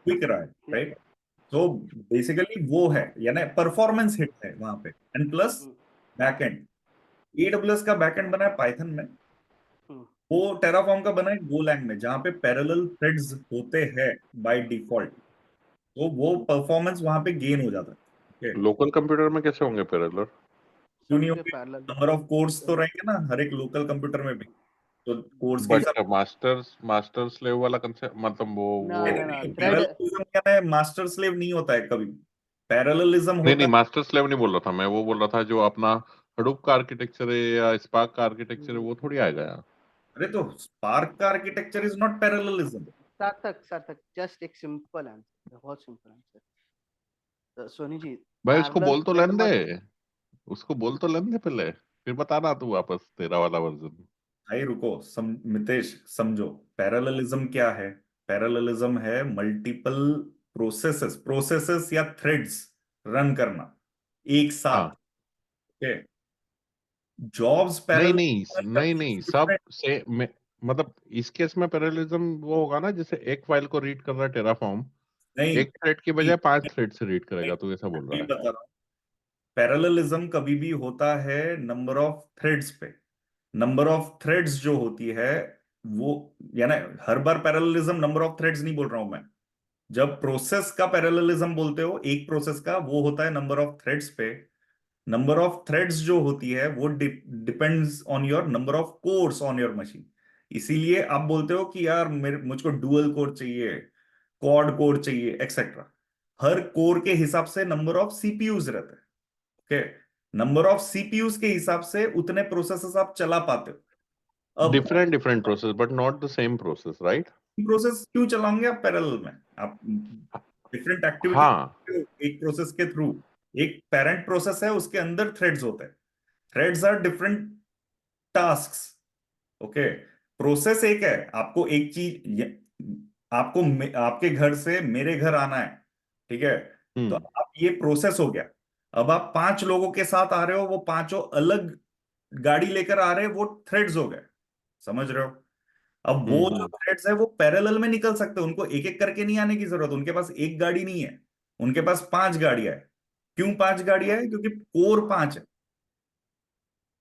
क्विक रहा है, राइट। तो बेसिकली वो है, यानी परफॉर्मेंस हिट है वहां पे। एंड प्लस बैकएंड, AWS का बैकएंड बना है पाइथन में, वो टेराफॉर्म का बना है गोलैंग में, जहां पे पैरेलल थ्रेड्स होते हैं बाय डिफॉल्ट, तो वो परफॉर्मेंस वहां पे गेन हो जाता है। Okay? लोकल कंप्यूटर में कैसे होंगे पैरेलल? क्यों नहीं सबके होंगे? पैरेलल। नंबर ऑफ कोर्स तो रहेंगे ना हर एक लोकल कंप्यूटर में भी, तो कोर्स के हिसाब बट मास्टर स्लेव वाला कंसेप्ट, मतलब ना ना ना, से थ्रेड। पैरेललिज्म क्या है, मास्टर स्लेव नहीं होता है कभी। पैरेललिज्म नहीं होता नहीं, मास्टर स्लेव नहीं बोल रहा था मैं, वो बोल रहा था जो अपना हडूप का आर्किटेक्चर है या स्पार्क का आर्किटेक्चर है, वो थोड़ी आएगा यार। अरे तो स्पार्क का आर्किटेक्चर इज नॉट पैरेललिज्म। सार्थक जस्ट एक सिंपल आंसर, बहुत सिंपल आंसर। तो सोनी जी, भाई उसको पैरेलल बोल तो थ्रेड लेने मतलब, दे, उसको बोल तो लेने दे पहले, फिर बताना तू वापस तेरा वाला वर्जन। भाई रुको, मितेश समझो, पैरेललिज्म क्या है। पैरेललिज्म है मल्टीपल प्रोसेसेस या थ्रेड्स रन करना एक साथ। हाँ, ओके, जॉब्स नहीं पैरेलल नहीं नहीं नहीं, सब से मतलब इस केस में पैरेललिज्म वो होगा ना, जैसे एक फाइल को रीड कर रहा है टेराफॉर्म, नहीं एक थ्रेड की नहीं, बजाय 5 थ्रेड से रीड नहीं, करेगा, तू ऐसा बोल नहीं रहा है? बता रहा हूँ। पैरेललिज्म कभी भी होता है नंबर ऑफ थ्रेड्स पे। नंबर ऑफ थ्रेड्स जो होती है वो, यानी हर बार पैरेललिज्म नंबर ऑफ थ्रेड्स नहीं बोल रहा हूं मैं। जब प्रोसेस का पैरेललिज्म बोलते हो, एक प्रोसेस का, वो होता है नंबर ऑफ थ्रेड्स पे। नंबर ऑफ थ्रेड्स जो होती है वो depends on your number of course on your machine. इसीलिए आप बोलते हो कि यार मेरे मुझको डुअल कोर चाहिए, क्वाड कोर चाहिए, एक्सेट्रा। हर कोर के हिसाब से नंबर ऑफ सीपीयूज रहते हैं। ओके, नंबर ऑफ सीपीयूज के हिसाब से उतने प्रोसेसेस आप चला पाते हो। अब different different process but not the same process, right? Process क्यों चलाओगे आप पैरेलल में? आप डिफरेंट एक्टिविटी हाँ, एक प्रोसेस के थ्रू। एक पेरेंट प्रोसेस है, उसके अंदर थ्रेड्स होते हैं। Threads are different tasks. Okay, process एक है, आपको एक चीज आपको आपके घर से मेरे घर आना है, ठीक है। तो हम्म आप, ये प्रोसेस हो गया। अब आप 5 लोगों के साथ आ रहे हो, वो पांचों अलग गाड़ी लेकर आ रहे हैं, वो थ्रेड्स हो गए। समझ रहे हो? अब वो जो हम्म। थ्रेड्स है वो पैरेलल में निकल सकते हैं, उनको एक एक करके नहीं आने की जरूरत। उनके पास एक गाड़ी नहीं है, उनके पास 5 गाड़ियां है। क्यों 5 गाड़ियां है? क्योंकि कोर 5 है।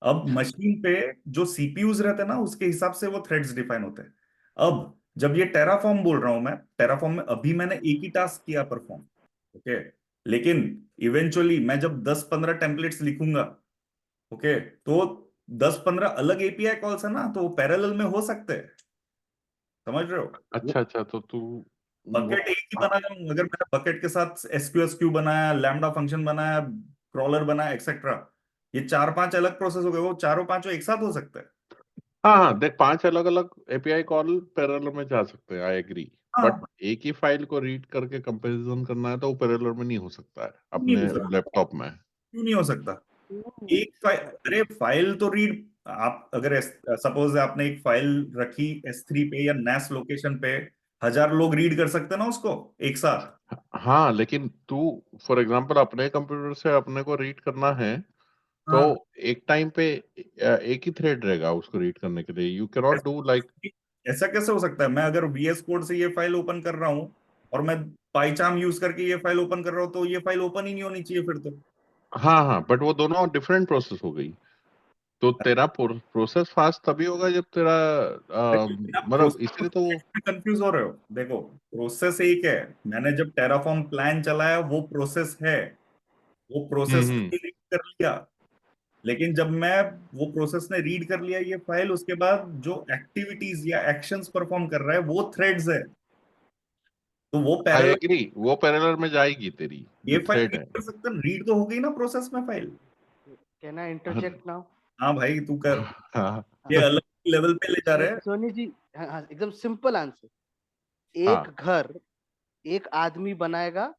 अब मशीन पे जो सीपीयूज रहते हैं ना, उसके हिसाब से वो थ्रेड्स डिफाइन होते हैं। अब जब ये टेराफॉर्म बोल रहा हूं मैं, टेराफॉर्म में अभी मैंने एक ही टास्क किया परफॉर्म। ओके, लेकिन इवेंचुअली मैं जब 10-15 टेम्पलेट्स लिखूंगा, ओके, तो 10-15 अलग एपीआई कॉल्स है ना, तो वो पैरेलल में हो सकते हैं। समझ रहे हो? अच्छा अच्छा, तो तू बकेट एक ही हाँ बनाया हूं, अगर मैंने बकेट के साथ एसक्यूएस क्यू बनाया, लैम्डा फंक्शन बनाया, क्रॉलर बनाया, एक्सेट्रा, ये 4-5 अलग प्रोसेस हो गए, वो चारों पांचों एक साथ हो सकते हैं। हाँ, देख 5 अलग अलग एपीआई कॉल पैरेलल में जा सकते हैं, आई एग्री। बट हाँ, एक ही फाइल को रीड करके कंपैरिजन करना है तो वो पैरेलल में नहीं हो सकता है क्यों नहीं हो अपने सकता? लैपटॉप में। क्यों नहीं हो सकता? एक फाइल, अरे फाइल तो रीड, आप अगर सपोज आपने एक फाइल रखी S3 पे या NAS लोकेशन पे, 1000 लोग रीड कर सकते हैं ना उसको एक साथ। हाँ, लेकिन तू फॉर एग्जांपल अपने कंप्यूटर से अपने को रीड करना है तो हाँ, एक टाइम पे एक ही थ्रेड रहेगा उसको रीड करने के लिए, you can not do like. ऐसा कैसे हो सकता है? मैं अगर VS कोड से ये फाइल ओपन कर रहा हूं और मैं पाइचार्म यूज करके ये फाइल ओपन कर रहा हूं, तो ये फाइल ओपन ही नहीं होनी चाहिए फिर तो। हाँ हाँ, बट वो दोनों डिफरेंट प्रोसेस हो गई। तो तेरा प्रोसेस फास्ट तभी होगा जब तेरा आप मतलब प्रोसेस इसलिए तो में कंफ्यूज हो रहे हो। देखो, प्रोसेस एक है, मैंने जब टेराफॉर्म प्लान चलाया वो प्रोसेस है, वो प्रोसेस हम्म। ने रीड कर लिया। लेकिन जब मैं, वो प्रोसेस ने रीड कर लिया ये फाइल, उसके बाद जो एक्टिविटीज या एक्शंस परफॉर्म कर रहा है वो थ्रेड्स है, तो वो आई पैरेलल। एग्री, वो पैरेलल में जाएगी तेरी ये जो फाइल थ्रेड रीड है। कर सकते हैं, रीड तो हो गई ना प्रोसेस में फाइल। कैन आई हाँ इंटरजेक्ट नाउ? हाँ भाई तू कर, हाँ ये अलग लेवल पे ले जा रहे हैं। सोनी जी, हाँ हाँ, एकदम सिंपल आंसर। एक हाँ। घर एक आदमी बनाएगा,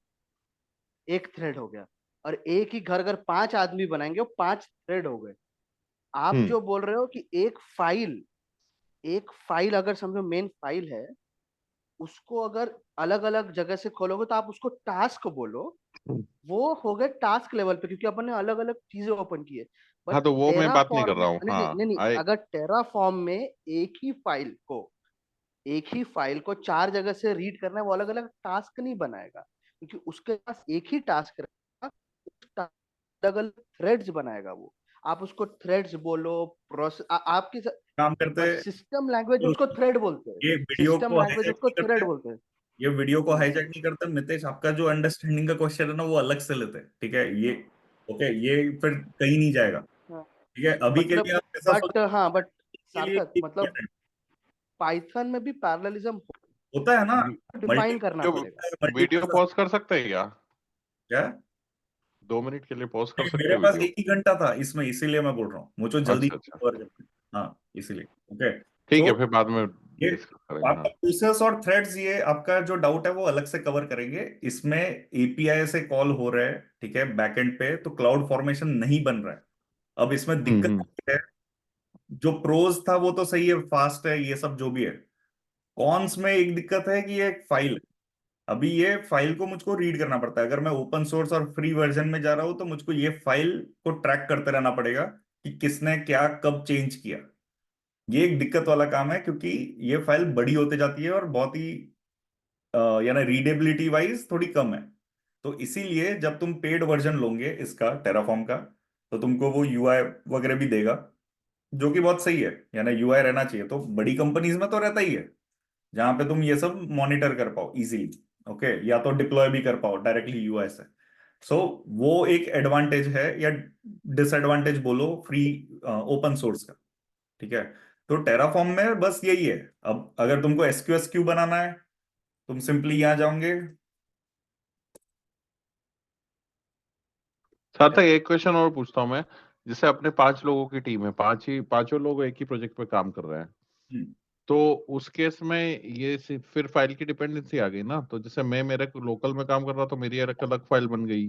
एक थ्रेड हो गया। और एक ही घर अगर 5 आदमी बनाएंगे, वो 5 थ्रेड हो गए। आप हम्म जो बोल रहे हो कि एक फाइल अगर समझो मेन फाइल है, उसको अगर अलग अलग जगह से खोलोगे तो आप उसको टास्क बोलो, हम्म। वो हो गए टास्क लेवल पे, क्योंकि अपन ने अलग अलग चीजें ओपन की है। बट हाँ तो वो मैं बात नहीं कर टेराफॉर्म में रहा हूँ, नहीं नहीं नहीं हाँ नहीं, आई अगर टेराफॉर्म में एक ही फाइल को चार जगह से रीड करना है, वो अलग अलग टास्क नहीं बनाएगा, क्योंकि उसके पास एक ही टास्क रहेगा, अलग अलग थ्रेड्स बनाएगा वो। आप उसको थ्रेड्स बोलो, प्रोसेस आपकी काम करते सिस्टम लैंग्वेज उसको थ्रेड बोलते हैं, ये वीडियो सिस्टम को लैंग्वेज हाईजैक उसको नहीं थ्रेड करते, बोलते हैं। ये वीडियो को हम्म, हाईजैक नहीं करते मितेश। आपका जो अंडरस्टैंडिंग का क्वेश्चन है ना वो अलग से लेते हैं, ठीक है ये। ओके, ये फिर कहीं नहीं जाएगा, हाँ, ठीक है। अभी के लिए मतलब आप ऐसा बट हाँ, सोचो बट के लिए सार्थक मतलब पाइथन में भी पैरेललिज्म होता है ना, डिफाइन करना वीडियो पड़ेगा। Video multiple. पॉज कर सकते हैं क्या? क्या? 2 मिनट के लिए पॉज कर नहीं, सकते मेरे हैं पास वीडियो? 1 ही घंटा था इसमें, इसीलिए मैं बोल रहा हूँ, मुझे जल्दी अच्छा अच्छा, cover करना है। हाँ, इसीलिए। ओके, ठीक सो है, फिर बाद में ये डिस्कस करेंगे, आपका हाँ। प्रोसेस और थ्रेड्स, ये आपका जो डाउट है वो अलग से कवर करेंगे। इसमें एपीआई से कॉल हो रहा है, ठीक है, बैकएंड पे, तो क्लाउड फॉर्मेशन नहीं बन रहा है। अब इसमें दिक्कत हम्म। है, जो प्रोज था वो तो सही है, फास्ट है, ये सब जो भी है। कॉन्स में एक दिक्कत है कि ये एक फाइल है। अभी ये फाइल को मुझको रीड करना पड़ता है। अगर मैं ओपन सोर्स और फ्री वर्जन में जा रहा हूं तो मुझको ये फाइल को ट्रैक करते रहना पड़ेगा कि किसने क्या कब चेंज किया। ये एक दिक्कत वाला काम है, क्योंकि ये फाइल बड़ी होते जाती है और बहुत ही यानी रीडेबिलिटी वाइज थोड़ी कम है। तो इसीलिए जब तुम पेड वर्जन लोगे इसका, टेराफॉर्म का, तो तुमको वो यूआई वगैरह भी देगा, जो कि बहुत सही है। यानी यूआई रहना चाहिए, तो बड़ी कंपनीज में तो रहता ही है, जहां पे तुम ये सब मॉनिटर कर पाओ इजीली। ओके, या तो डिप्लॉय भी कर पाओ डायरेक्टली यूआई से। सो वो एक एडवांटेज है, या डिसएडवांटेज बोलो, फ्री ओपन सोर्स का, ठीक है। तो टेराफॉर्म में बस यही है। अब अगर तुमको एसक्यूएस क्यू बनाना है, तुम सिंपली यहां जाओगे। साथ तक एक क्वेश्चन और पूछता हूँ मैं। जैसे अपने 5 लोगों की टीम है, पांचों लोग एक ही प्रोजेक्ट पे काम कर रहे हैं, हम्म, तो उस केस में ये फिर फाइल की डिपेंडेंसी आ गई ना। तो जैसे मैं मेरे लोकल में काम कर रहा तो मेरी एक अलग फाइल बन गई,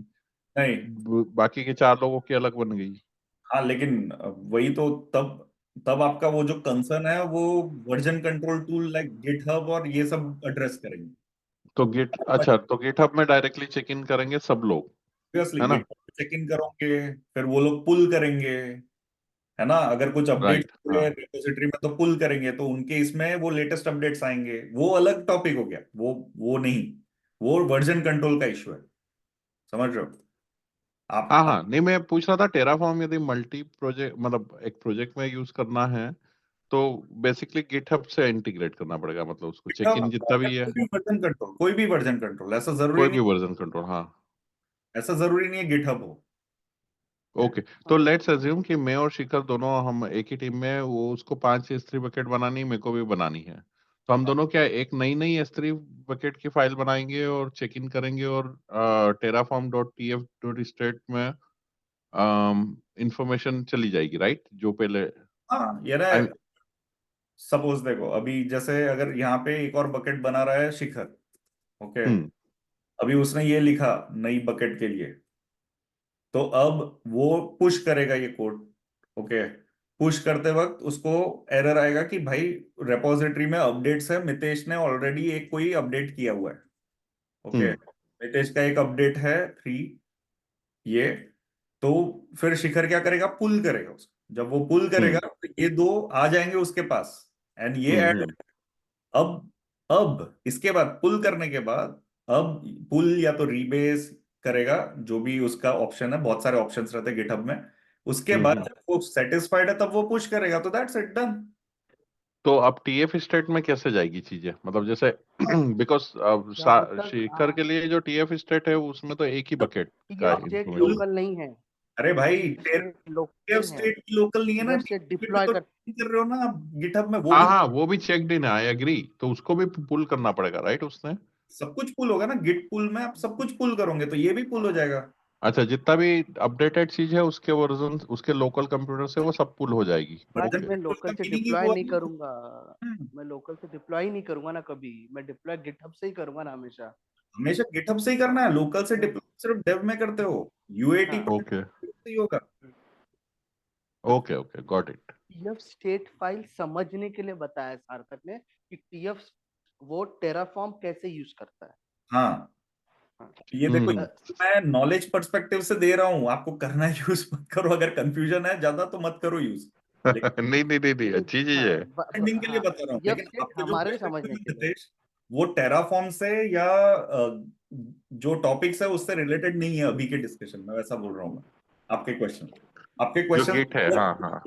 नहीं, बाकी के 4 लोगों की अलग बन गई। हाँ, लेकिन वही तो, तब तब आपका वो जो कंसर्न है वो version control tool like GitHub और ये सब एड्रेस करेंगे। तो अच्छा, तो गिटहब में डायरेक्टली चेक इन करेंगे सब लोग, ऑब्वियसली है ना? गिटहब चेक इन करोगे, फिर वो लोग पुल करेंगे, है ना। अगर कुछ अपडेट्स राइट, हुए हाँ। रिपोजिटरी में तो पुल करेंगे, तो उनके इसमें वो लेटेस्ट अपडेट्स आएंगे, वो अलग टॉपिक हो गया। वो नहीं, वो वर्जन कंट्रोल का इशू है, समझ रहे हो हाँ आप? हाँ, नहीं मैं पूछ रहा था टेराफॉर्म यदि मल्टी प्रोजेक्ट मतलब एक प्रोजेक्ट में यूज करना है तो बेसिकली गिटहब से इंटीग्रेट करना पड़ेगा, मतलब उसको चेक इन जितना भी है, कोई भी वर्जन कंट्रोल, कोई भी वर्जन कंट्रोल, हाँ। ऐसा जरूरी नहीं है गिटहब हो। ओके, तो लेट्स अज्यूम कि मैं और शिखर दोनों हम एक ही टीम में हैं, वो उसको 5 S3 बकेट बनानी, मेरे को भी बनानी है। तो हम दोनों क्या एक नई नई S3 बकेट की फाइल बनाएंगे और चेक इन करेंगे, और terraform dot tf dot state में इंफॉर्मेशन चली जाएगी, राइट? जो पहले हाँ, ये ना, आई सपोज देखो, अभी जैसे अगर यहाँ पे एक और बकेट बना रहा है शिखर, ओके, हम्म अभी उसने ये लिखा नई बकेट के लिए, तो अब वो पुश करेगा ये कोड। ओके, पुश करते वक्त उसको एरर आएगा कि भाई रेपोजिटरी में अपडेट्स है, मितेश ने ऑलरेडी एक कोई अपडेट किया हुआ है। ओके, हम्म मितेश का एक अपडेट है 3, ये। तो फिर शिखर क्या करेगा, पुल करेगा उसको। जब वो पुल करेगा हम्म तो ये दो आ जाएंगे उसके पास, एंड ये हम्म ऐड। हम्म अब इसके बाद पुल करने के बाद, अब पुल या तो रीबेस करेगा, जो भी उसका ऑप्शन है, बहुत सारे ऑप्शंस रहते हैं गिटहब में। उसके बाद हम्म। जब वो सेटिस्फाइड है तब वो पुश करेगा, तो दैट्स इट, डन। तो अब टीएफ स्टेट में कैसे जाएगी चीजें, मतलब जैसे बिकॉज अब जहां तक शिखर के लिए जो टीएफ स्टेट है उसमें तो एक ही बकेट का टीएफ स्टेट इंफॉर्मेशन। लोकल नहीं है, अरे भाई, टीएफ टेर स्टेट लोकल है, स्टेट की लोकल नहीं है ना, टीएफ स्टेट में डिप्लॉय तो कर। कर रहे हो ना आप गिटहब में, वो हाँ भी हाँ, वो भी चेक्ड इन है, आई एग्री, तो उसको भी पुल करना पड़ेगा, राइट उसने? सब कुछ पुल होगा ना। गिट पुल में आप सब कुछ पुल करोगे तो ये भी पुल हो जाएगा। अच्छा, जितना भी अपडेटेड चीज है उसके वर्जन उसके लोकल कंप्यूटर से वो सब पुल हो जाएगी। Version but okay. मैं कंट्रोल का लोकल से मीनिंग ही डिप्लॉय वो नहीं है। करूंगा, मैं लोकल से डिप्लॉय ही नहीं करूंगा ना कभी, मैं डिप्लॉय गिटहब से ही करूंगा ना हमेशा। हमेशा गिटहब से ही करना है, लोकल से हाँ, डिप्लॉय सिर्फ डेव में करते हो, यूएटी हाँ। ओके ही होगा। Okay okay, got it. TF state file समझने के लिए बताया सार्थक ने कि टीएफ वो टेराफॉर्म कैसे यूज करता है। हाँ, हाँ, ये देखो, हम्म। मैं नॉलेज पर्सपेक्टिव से दे रहा हूँ आपको, करना यूज मत करो, अगर कंफ्यूजन है ज्यादा तो मत करो यूज, लेकिन नहीं नहीं नहीं नहीं, नहीं, अच्छी चीज हाँ, है। अंडरस्टैंडिंग के लिए हाँ, बता रहा हूँ, ये लेकिन ये आपके जो हमारे क्वेश्चन थे समझने ना के लिए। नितेश, वो टेराफॉर्म से या जो टॉपिक्स है उससे रिलेटेड नहीं है अभी के डिस्कशन में, वैसा बोल रहा हूँ मैं। आपके क्वेश्चन, आपके जो क्वेश्चन गिट है, हाँ हाँ।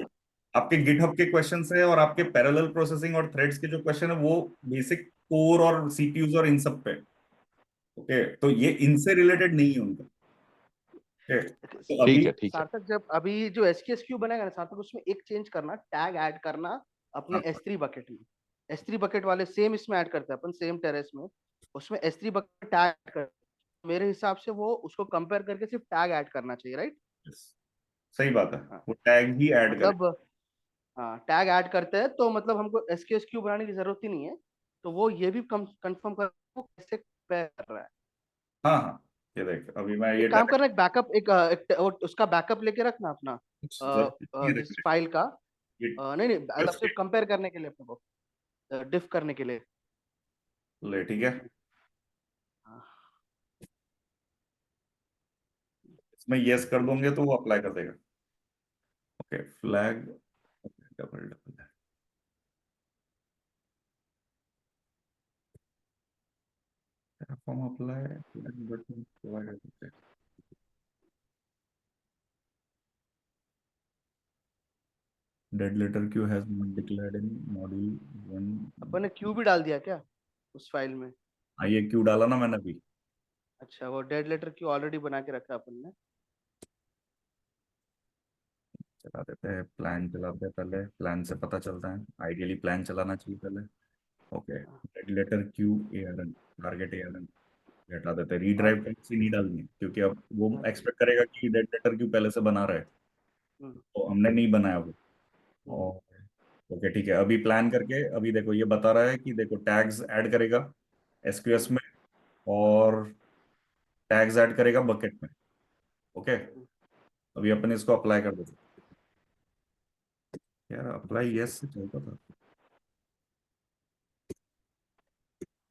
आपके गिटहब के क्वेश्चन है, और आपके पैरेलल प्रोसेसिंग और थ्रेड्स के जो क्वेश्चन है वो बेसिक कोर और सीपीयूज और इन सब पे। ओके, तो ये इनसे रिलेटेड नहीं है उनका। ओके, तो ठीक अभी है ठीक है। सार्थक, जब अभी जो एसक्यूएस बनेगा ना सार्थक, उसमें एक चेंज करना, टैग ऐड करना अपने हाँ, S3 बकेट में। S3 बकेट वाले सेम इसमें ऐड करते हैं अपन, सेम टेरेस में। उसमें S3 बकेट टैग कर, मेरे हिसाब से वो उसको कंपेयर करके सिर्फ टैग ऐड करना चाहिए, राइट। yes, सही बात है, हाँ, वो टैग ही ऐड करे। मतलब हाँ, टैग ऐड करते हैं तो मतलब हमको एसक्यूएस बनाने की जरूरत ही नहीं है। तो वो ये भी कंफर्म कर वो कैसे कंपेयर कर रहा है। हाँ हाँ, ये देख, अभी मैं ये एक काम करना, एक बैकअप, उसका बैकअप लेके रखना अपना, कुछ जरूरत नहीं है इस देखने फाइल का। की। नहीं नहीं, मतलब ये सिर्फ कंपेयर करने के लिए अपने को, डिफ करने के लिए। ले, ठीक है, हाँ, इसमें यस कर दोगे तो वो अप्लाई कर देगा। Okay, flag, double double, form apply, flag button provide, dead letter queue has not declared in module 1। अपन ने क्यू भी डाल दिया क्या उस फाइल में। ये क्यू डाला ना मैंने अभी। अच्छा, वो डेड लेटर क्यू ऑलरेडी बना के रखा अपन ने। चला देते हैं, प्लान चलाते हैं, पहले प्लान से पता चलता है, आइडियली प्लान चलाना चाहिए पहले। ओके, हाँ, dead letter queue ARN, target ARN हटा देते हैं, और रीड्राइव करेंसी नहीं डालनी है, क्योंकि अब वो हाँ, एक्सपेक्ट करेगा कि डेड लेटर क्यू पहले से बना रहे, हम्म, तो हमने नहीं बनाया वो। हम्म, और ओके ठीक है, अभी प्लान करके, अभी देखो ये बता रहा है कि देखो टैग्स ऐड करेगा एसक्यूएस हम्म, में, और टैग्स ऐड करेगा बकेट में। ओके, हम्म। अभी अपन इसको अप्लाई कर देते हैं। यार अप्लाई यस से चलता था।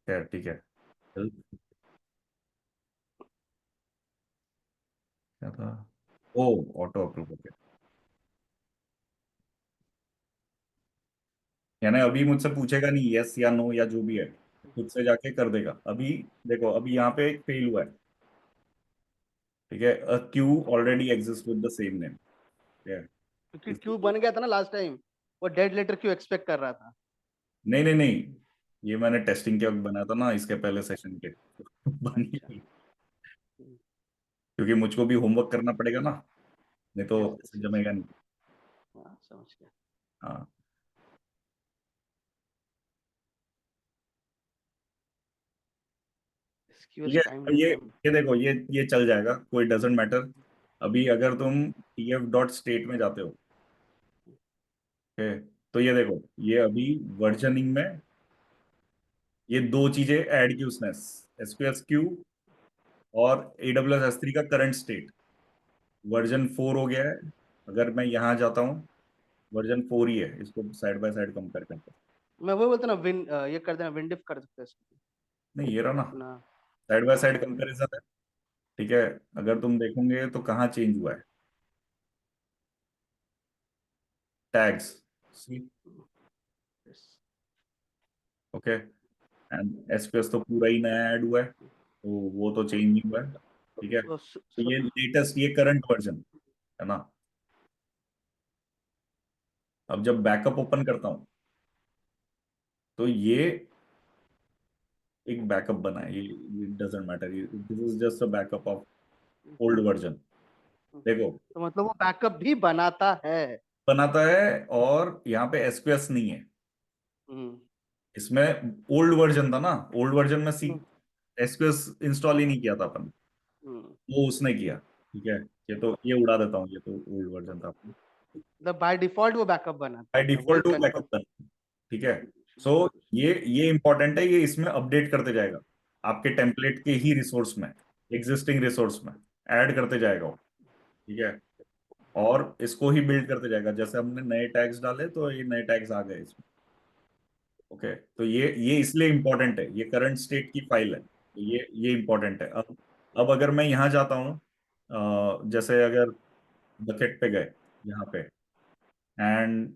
खैर ठीक है, चल, क्या था, ओ, ऑटो अप्रूव, ओके। यानी अभी मुझसे पूछेगा नहीं यस या नो या जो भी है, खुद से जाके कर देगा। अभी देखो, अभी यहाँ पे एक फेल हुआ है, ठीक है, a queue already exist with the same name, ठीक है। क्योंकि क्यू बन गया था ना लास्ट टाइम, वो डेड लेटर क्यू एक्सपेक्ट कर रहा था। नहीं नहीं नहीं, ये मैंने टेस्टिंग के वक्त बनाया था ना, इसके पहले सेशन के बन ही अच्छा, गई। क्योंकि मुझको भी होमवर्क करना पड़ेगा ना, नहीं तो यस ऐसे यस यस, जमेगा नहीं। हाँ समझ गया। हाँ, ठीक एसक्यूएस है, टाइम तो लाइन ये में हम। ये देखो, ये चल जाएगा, कोई डजेंट मैटर। अभी अगर तुम टीएफ डॉट स्टेट में जाते हो, ठीक, तो ये देखो, ये अभी वर्जनिंग में ये दो चीजें ऐड की उसने, एसक्यूएस क्यू और एडब्ल्यूएस एस3 का करंट स्टेट, वर्जन 4 हो गया है। अगर मैं यहाँ जाता हूँ, वर्जन 4 ही है, इसको साइड बाय साइड कंपेयर करते हैं। मैं वही बोलता ना, ये कर देना, विंडिफ कर सकते हैं इसको नहीं, ये रहा ना, अपना। साइड बाय हाँ, साइड कंपेरिजन है, ठीक है। अगर तुम देखोगे तो कहाँ चेंज हुआ है, टैग्स, yes। ओके, एंड एसक्यूएस तो पूरा ही नया ऐड हुआ है, तो वो तो चेंज नहीं हुआ है, ठीक है। तो तो ये लेटेस्ट, ये करंट वर्जन है ना। अब जब बैकअप ओपन करता हूँ, तो ये एक बैकअप बना है, ये doesn't matter, this is just a backup of old version. देखो, तो मतलब वो बैकअप भी बनाता है। बनाता है, और यहाँ पे एसक्यूएस नहीं है, हम्म, इसमें ओल्ड वर्जन था ना, ओल्ड वर्जन में सी हम्म, एसक्यूएस इंस्टॉल ही नहीं किया था अपन, हम्म। वो उसने किया, ठीक है। ये तो ये उड़ा देता हूँ, ये तो ओल्ड वर्जन था, मतलब बाय डिफॉल्ट वो बैकअप बनाता बाय है, मैं वही डिफॉल्ट वो कंफर्म। बैकअप, ठीक है। सो ये इंपॉर्टेंट है, ये इसमें अपडेट करते जाएगा, आपके टेम्पलेट के ही रिसोर्स में, एग्जिस्टिंग रिसोर्स में ऐड करते जाएगा वो, ठीक है। और इसको ही बिल्ड करते जाएगा, जैसे हमने नए टैग्स डाले तो ये नए टैग्स आ गए इसमें, ओके, तो ये इसलिए इंपॉर्टेंट है, ये करंट स्टेट की फाइल है, तो ये इंपॉर्टेंट है। अब अगर मैं यहाँ जाता हूँ, जैसे अगर बकेट पे गए यहाँ पे, एंड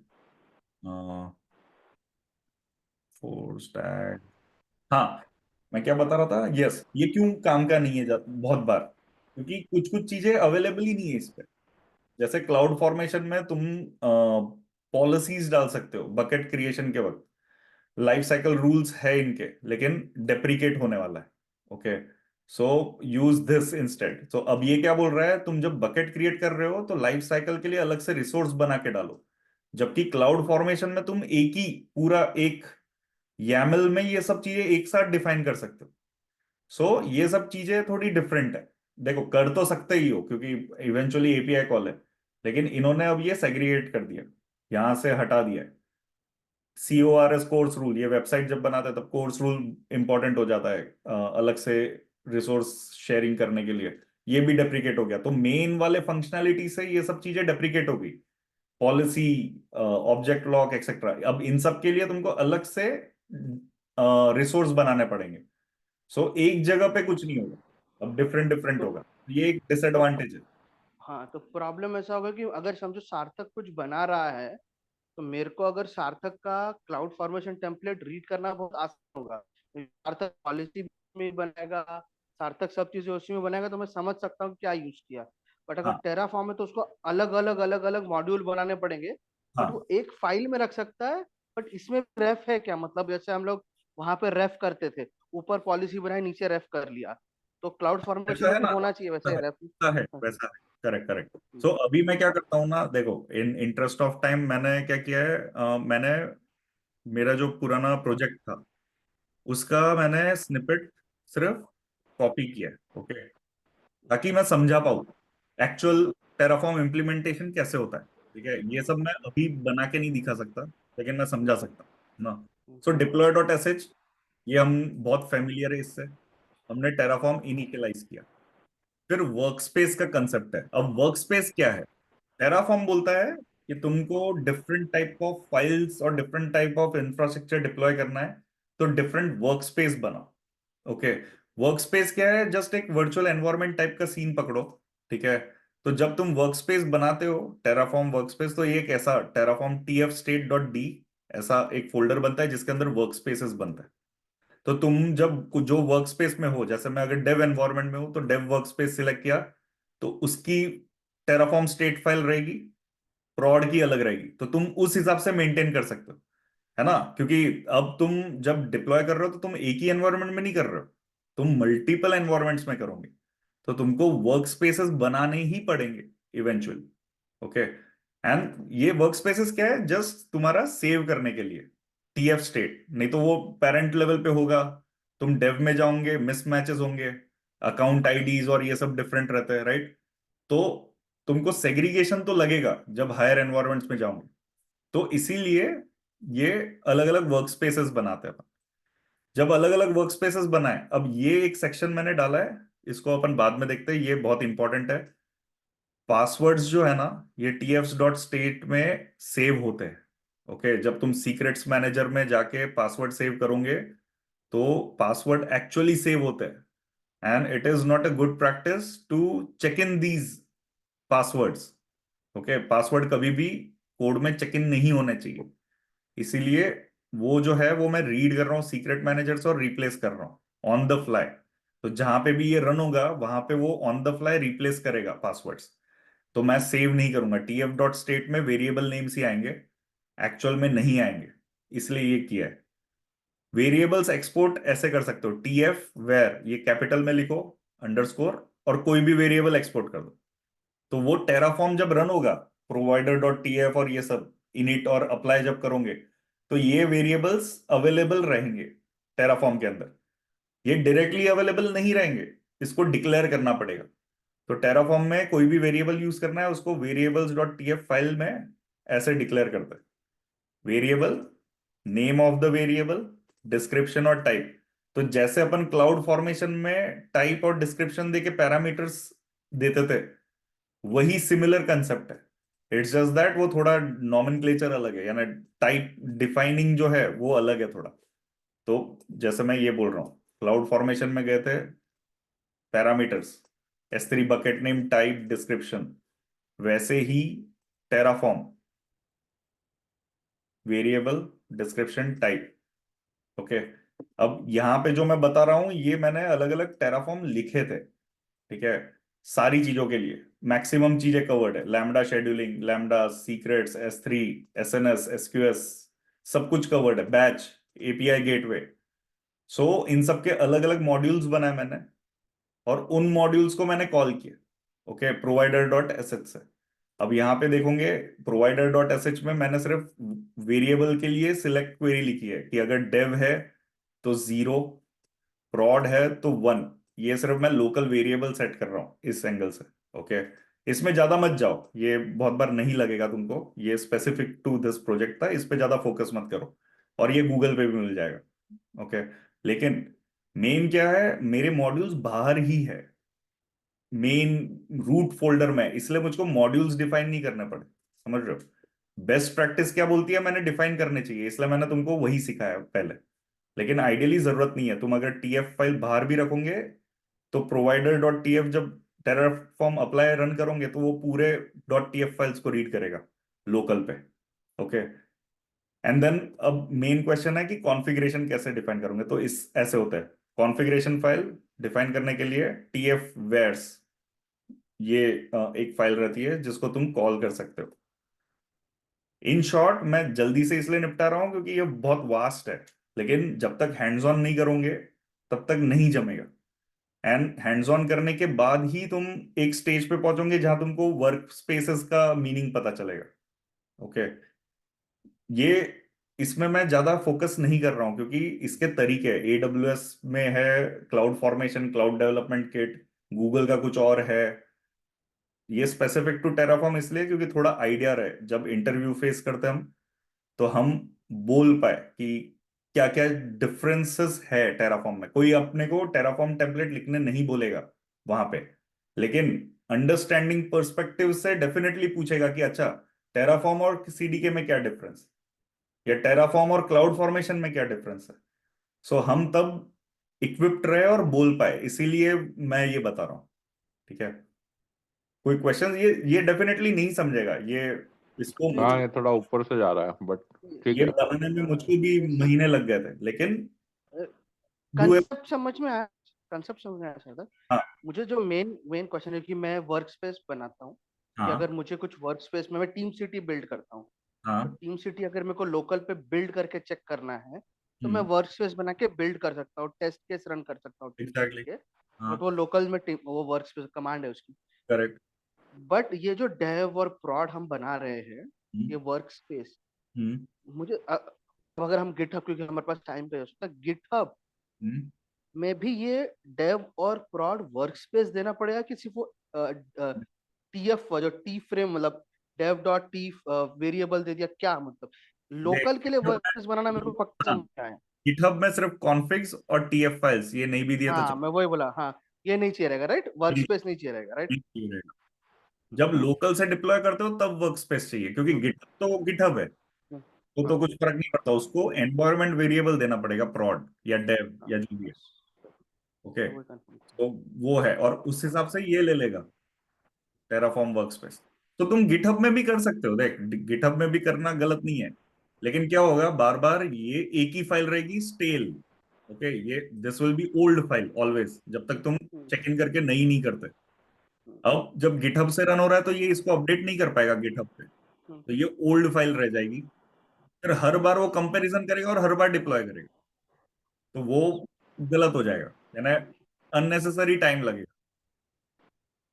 फोर स्टैक, हाँ, मैं क्या बता रहा था, यस, ये क्यों काम का नहीं है बहुत बार, क्योंकि कुछ कुछ चीजें अवेलेबल ही नहीं है इस पे। जैसे क्लाउड फॉर्मेशन में तुम पॉलिसीज डाल सकते हो बकेट क्रिएशन के वक्त, लाइफ साइकिल रूल्स है इनके, लेकिन डेप्रिकेट होने वाला है। Okay, so use this instead. तो अब ये क्या बोल रहा है, तुम जब बकेट क्रिएट कर रहे हो तो लाइफ साइकिल के लिए अलग से रिसोर्स बना के डालो, जबकि क्लाउड फॉर्मेशन में तुम एक ही पूरा एक YAML में ये सब चीजें एक साथ डिफाइन कर सकते हो। सो ये सब चीजें थोड़ी डिफरेंट है। देखो, कर तो सकते ही हो क्योंकि इवेंचुअली API कॉल है, लेकिन इन्होंने अब ये सेग्रीगेट कर दिया, यहां से हटा दिया। CORS, कोर्स रूल, ये वेबसाइट जब बनाते हैं तब कोर्स रूल इंपॉर्टेंट हो जाता है अलग से रिसोर्स शेयरिंग करने के लिए, ये भी डेप्रिकेट हो गया। तो मेन वाले फंक्शनैलिटी से ये सब चीजें डेप्रिकेट हो गई, पॉलिसी, ऑब्जेक्ट लॉक एक्सेट्रा। अब इन सब के लिए तुमको अलग से रिसोर्स बनाने पड़ेंगे। सो एक जगह पे कुछ नहीं होगा, अब डिफरेंट डिफरेंट तो होगा, ये एक तो डिसएडवांटेज है। हाँ, तो प्रॉब्लम ऐसा होगा कि अगर समझो सार्थक कुछ बना रहा है, तो मेरे को अगर सार्थक का क्लाउड फॉर्मेशन टेम्पलेट रीड करना बहुत आसान होगा। सार्थक पॉलिसी में बनाएगा, सार्थक सब चीजें उसी में बनाएगा, तो मैं समझ सकता हूँ क्या यूज किया। बट अगर हाँ, टेराफॉर्म है तो उसको अलग अलग मॉड्यूल बनाने पड़ेंगे। बट हाँ, वो एक फाइल में रख सकता है। बट इसमें रेफ है क्या, मतलब जैसे हम लोग वहां पे रेफ करते थे, ऊपर पॉलिसी बनाई नीचे रेफ कर लिया, तो क्लाउड फॉर्मेशन वैसा में है भी ना, होना चाहिए वैसा वैसे है, रेफ। वैसा है, वैसा है। Correct, correct. सो अभी मैं क्या करता हूँ ना, देखो, इन इंटरेस्ट ऑफ टाइम मैंने क्या किया है, मैंने मेरा जो पुराना प्रोजेक्ट था उसका मैंने स्निपेट सिर्फ कॉपी किया है। ओके, ताकि मैं समझा पाऊँ एक्चुअल टेराफॉर्म इम्प्लीमेंटेशन कैसे होता है। ठीक है, ये सब मैं अभी बना के नहीं दिखा सकता, लेकिन मैं समझा सकता हूँ ना। सो deploy.sh, ये हम बहुत फेमिलियर है इससे, हमने टेराफॉर्म इनिशियलाइज किया। फिर वर्कस्पेस का कंसेप्ट है। अब वर्कस्पेस क्या है, टेराफॉर्म बोलता है कि तुमको डिफरेंट टाइप ऑफ फाइल्स और different type of infrastructure deploy करना है, तो डिफरेंट वर्कस्पेस बनाओ। ओके, वर्कस्पेस क्या है, जस्ट एक वर्चुअल एनवायरनमेंट टाइप का सीन पकड़ो। ठीक है, तो जब तुम वर्कस्पेस बनाते हो टेराफॉर्म वर्कस्पेस, तो ये एक ऐसा टेराफॉर्म tf-state.d ऐसा एक फोल्डर बनता है जिसके अंदर वर्कस्पेसेस बनता है। तो तुम जब जो वर्कस्पेस में हो, जैसे मैं अगर डेव एनवायरनमेंट में हूं तो डेव वर्कस्पेस सिलेक्ट किया, तो उसकी टेराफॉर्म स्टेट फाइल रहेगी, प्रॉड की अलग रहेगी, तो तुम उस हिसाब से मेंटेन कर सकते हो, है ना। क्योंकि अब तुम जब डिप्लॉय कर रहे हो तो तुम एक ही एनवायरनमेंट में नहीं कर रहे हो, तुम मल्टीपल एनवायरनमेंट्स में करोगे, तो तुमको वर्क स्पेसेस बनाने ही पड़ेंगे इवेंचुअली। ओके, एंड ये वर्क स्पेसेस क्या है, जस्ट तुम्हारा सेव करने के लिए TF स्टेट, नहीं तो वो पेरेंट लेवल पे होगा, तुम डेव में जाओगे, मिसमैचेस होंगे, अकाउंट आईडीज और ये सब डिफरेंट रहते हैं, राइट। तो तुमको सेग्रीगेशन तो लगेगा जब हायर एनवायरमेंट्स में जाओगे, तो इसीलिए ये अलग अलग वर्क स्पेसेस बनाते हैं अपन। जब अलग अलग वर्क स्पेसेस बनाए, अब ये एक सेक्शन मैंने डाला है, इसको अपन बाद में देखते हैं, ये बहुत इंपॉर्टेंट है। पासवर्ड्स जो है ना, ये tfs.state में सेव होते हैं। ओके, जब तुम सीक्रेट्स मैनेजर में जाके पासवर्ड सेव करोगे, तो पासवर्ड एक्चुअली सेव होते हैं, and it is not a good practice to check in these passwords. Okay, password कभी भी कोड में चेक इन नहीं होने चाहिए, इसीलिए वो जो है वो मैं रीड कर रहा हूँ सीक्रेट मैनेजर से और रिप्लेस कर रहा हूँ ऑन द फ्लाई। तो जहां पे भी ये रन होगा वहां पे वो ऑन द फ्लाई रिप्लेस करेगा पासवर्ड्स, तो मैं सेव नहीं करूंगा। tf.state में वेरिएबल नेम्स ही आएंगे, एक्चुअल में नहीं आएंगे, इसलिए ये किया है। वेरिएबल्स एक्सपोर्ट ऐसे कर सकते हो, tf-var ये कैपिटल में लिखो, अंडरस्कोर, और कोई भी वेरिएबल एक्सपोर्ट कर दो, तो वो टेराफॉर्म जब रन होगा, provider.tf और ये सब इनिट और अप्लाई जब करोगे, तो ये वेरिएबल्स अवेलेबल रहेंगे टेराफॉर्म के अंदर। ये डायरेक्टली अवेलेबल नहीं रहेंगे, इसको डिक्लेयर करना पड़ेगा। तो टेराफॉर्म में कोई भी वेरिएबल यूज करना है, उसको variables.tf फाइल में ऐसे डिक्लेयर करते हैं, variable, name of the variable, description और टाइप। तो जैसे अपन क्लाउड फॉर्मेशन में टाइप और डिस्क्रिप्शन देके पैरामीटर्स देते थे, वही सिमिलर कंसेप्ट है इट्स जस्ट दैट वो थोड़ा नॉमेनक्लेचर अलग है, यानी टाइप डिफाइनिंग जो है वो अलग है थोड़ा। तो जैसे मैं ये बोल रहा हूँ, क्लाउड फॉर्मेशन में गए थे, parameters, S3 bucket name type description, वैसे ही Terraform, variable description type. Okay, अब यहां पे जो मैं बता रहा हूं ये मैंने अलग अलग टेराफॉर्म लिखे थे, ठीक है, सारी चीजों के लिए मैक्सिमम चीजें कवर्ड है, lambda scheduling, lambda secrets, S3, SNS, SQS, सब कुछ कवर्ड है, बैच, API गेटवे। सो इन सब के अलग अलग मॉड्यूल्स बनाए मैंने, और उन मॉड्यूल्स को मैंने कॉल किया, okay, provider dot S H से। अब यहाँ पे देखोगे प्रोवाइडर डॉट एस एच में मैंने सिर्फ वेरिएबल के लिए सिलेक्ट क्वेरी लिखी है कि अगर डेव है तो 0, prod है तो 1। ये सिर्फ मैं लोकल वेरिएबल सेट कर रहा हूँ इस एंगल से, ओके। इसमें ज्यादा मत जाओ, ये बहुत बार नहीं लगेगा तुमको, ये स्पेसिफिक टू दिस प्रोजेक्ट था, इस पे ज्यादा फोकस मत करो, और ये गूगल पे भी मिल जाएगा, ओके। लेकिन मेन क्या है, मेरे मॉड्यूल्स बाहर ही है मेन रूट फोल्डर में, इसलिए मुझको मॉड्यूल्स डिफाइन नहीं करने पड़े, समझ रहे हो। बेस्ट प्रैक्टिस क्या बोलती है, मैंने डिफाइन करने चाहिए, इसलिए मैंने तुमको वही सिखाया पहले। लेकिन आइडियली जरूरत नहीं है, तुम अगर TF फाइल बाहर भी रखोगे तो प्रोवाइडर डॉट TF जब टेराफॉर्म अप्लाई रन करोगे तो वो पूरे डॉट TF फाइल्स को रीड करेगा लोकल पे, ओके। एंड देन अब मेन क्वेश्चन है कि कॉन्फ़िगरेशन कैसे डिफाइन करोगे, तो इस ऐसे होता है, कॉन्फ़िगरेशन फाइल डिफाइन करने के लिए TF वेयर्स, ये एक फाइल रहती है जिसको तुम कॉल कर सकते हो। इन शॉर्ट मैं जल्दी से इसलिए निपटा रहा हूं क्योंकि ये बहुत वास्ट है, लेकिन जब तक हैंड्स ऑन नहीं करोगे तब तक नहीं जमेगा। एंड हैंड्स ऑन करने के बाद ही तुम एक स्टेज पे पहुंचोगे जहां तुमको वर्क स्पेसेस का मीनिंग पता चलेगा, ओके। ये इसमें मैं ज्यादा फोकस नहीं कर रहा हूं क्योंकि इसके तरीके, AWS में है cloud formation, cloud development kit, Google का कुछ और है, ये स्पेसिफिक टू टेराफॉर्म इसलिए क्योंकि थोड़ा आइडिया रहे जब इंटरव्यू फेस करते हम, तो हम बोल पाए कि क्या क्या डिफरेंसेस है टेराफॉर्म में। कोई अपने को टेराफॉर्म टेम्पलेट लिखने नहीं बोलेगा वहां पे, लेकिन अंडरस्टैंडिंग पर्सपेक्टिव से डेफिनेटली पूछेगा कि अच्छा, टेराफॉर्म और CDK में क्या डिफरेंस, या टेराफॉर्म और क्लाउड फॉर्मेशन में क्या डिफरेंस है। सो हम तब इक्विप्ड रहे और बोल पाए, इसीलिए मैं ये बता रहा हूँ, ठीक है। कोई क्वेश्चन, ये डेफिनेटली नहीं समझेगा ये, इसको हाँ ये थोड़ा ऊपर से जा रहा है बट ठीक ये है। बनाने में मुझको भी महीने लग गए थे, लेकिन डू। कंसेप्ट समझ में आया, कंसेप्ट समझ में आया सर। हाँ मुझे जो मेन मेन क्वेश्चन है कि मैं वर्क स्पेस बनाता हूँ, कि हाँ अगर मुझे कुछ वर्क स्पेस में मैं टीम सिटी बिल्ड करता हूँ, तो हाँ। टीम सिटी अगर मेरे को लोकल पे बिल्ड करके चेक करना है, तो मैं हम्म, वर्क स्पेस बना के बिल्ड कर सकता हूँ, टेस्ट केस रन कर सकता हूँ टीम सिटी एग्जैक्टली। के, हाँ, बट वो लोकल में टीम, वो वर्क स्पेस कमांड है उसकी। करेक्ट। बट ये जो डेव और प्रॉड हम बना रहे हैं, ये हम्म वर्क स्पेस, हम्म मुझे अगर हम गिटहब, क्योंकि हमारे पास टाइम पे हो सकता है, गिटहब हम्म। में भी ये डेव और प्रॉड वर्क स्पेस देना पड़ेगा कि सिर्फ वो TF जो टी फ्रेम, मतलब डेव डॉट टी वेरिएबल दे दिया, क्या मतलब देख, लोकल के लिए GitHub वर्क स्पेस बनाना मेरे को पक्का हाँ, समझ में आया। GitHub में सिर्फ कॉन्फ़िग्स और TF फाइल्स, ये नहीं भी दिया तो हाँ मैं वही बोला, हाँ ये नहीं चाहिए रहेगा, राइट, वर्क चलिए, स्पेस नहीं चाहिए रहेगा, राइट। जब लोकल से डिप्लॉय करते हो तब वर्क स्पेस चाहिए, क्योंकि GitHub तो GitHub है, तो कुछ फर्क नहीं पड़ता, उसको एनवायरनमेंट वेरिएबल देना पड़ेगा, prod या dev या जो भी है, ओके। मैं वही कंफर्म। तो वो है, और उस हिसाब से ये ले लेगा टेराफॉर्म वर्कस्पेस। तो तुम गिटहब में भी कर सकते हो, देख गिटहब में भी करना गलत नहीं है, लेकिन क्या होगा, बार बार ये एक ही फाइल रहेगी स्टेल, ओके। ये this will be old file always, जब तक तुम चेक इन करके नई नहीं करते। अब जब गिटहब से रन हो रहा है तो ये इसको अपडेट नहीं कर पाएगा गिटहब पे, तो ये ओल्ड फाइल रह जाएगी, फिर हर बार वो कंपैरिजन करेगा और हर बार डिप्लॉय करेगा, तो वो गलत हो जाएगा, यानी अननेसेसरी टाइम लगेगा,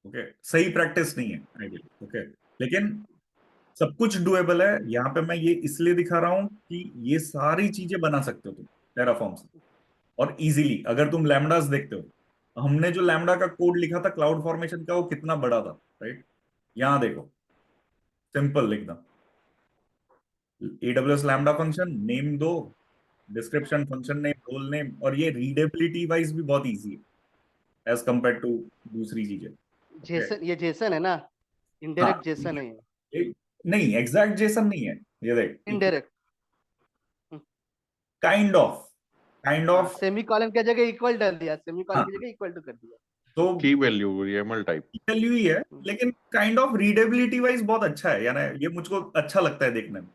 ओके। सही प्रैक्टिस नहीं है आइडिया, ओके। लेकिन सब कुछ डुएबल है, यहाँ पे मैं ये इसलिए दिखा रहा हूं कि ये सारी चीजें बना सकते हो तुम टेराफॉर्म से, और इजीली। अगर तुम लैम्डास देखते हो, हमने जो लैम्डा का कोड लिखा था क्लाउड फॉर्मेशन का, वो कितना बड़ा था, राइट। यहाँ देखो, सिंपल लिखना, AWS लैम्डा फंक्शन नेम दो, description function name, role name, और ये रीडेबिलिटी वाइज भी बहुत इजी है एज कंपेयर टू दूसरी चीजें, ओके। जेसन, ये जेसन है ना, हाँ, इनडायरेक्ट जेसन है ये। नहीं, एग्जैक्ट जेसन नहीं है, ये देख, इनडायरेक्ट। काइंड ऑफ, काइंड हाँ, ऑफ। सेमीकोलन की जगह इक्वल डाल दिया, सेमीकोलन हाँ, की जगह इक्वल टू कर दिया। तो की वैल्यू YAML टाइप। वैल्यू ही है, हम्म, लेकिन काइंड ऑफ रीडेबिलिटी वाइज बहुत अच्छा है, यानी ये मुझको अच्छा लगता है देखने में।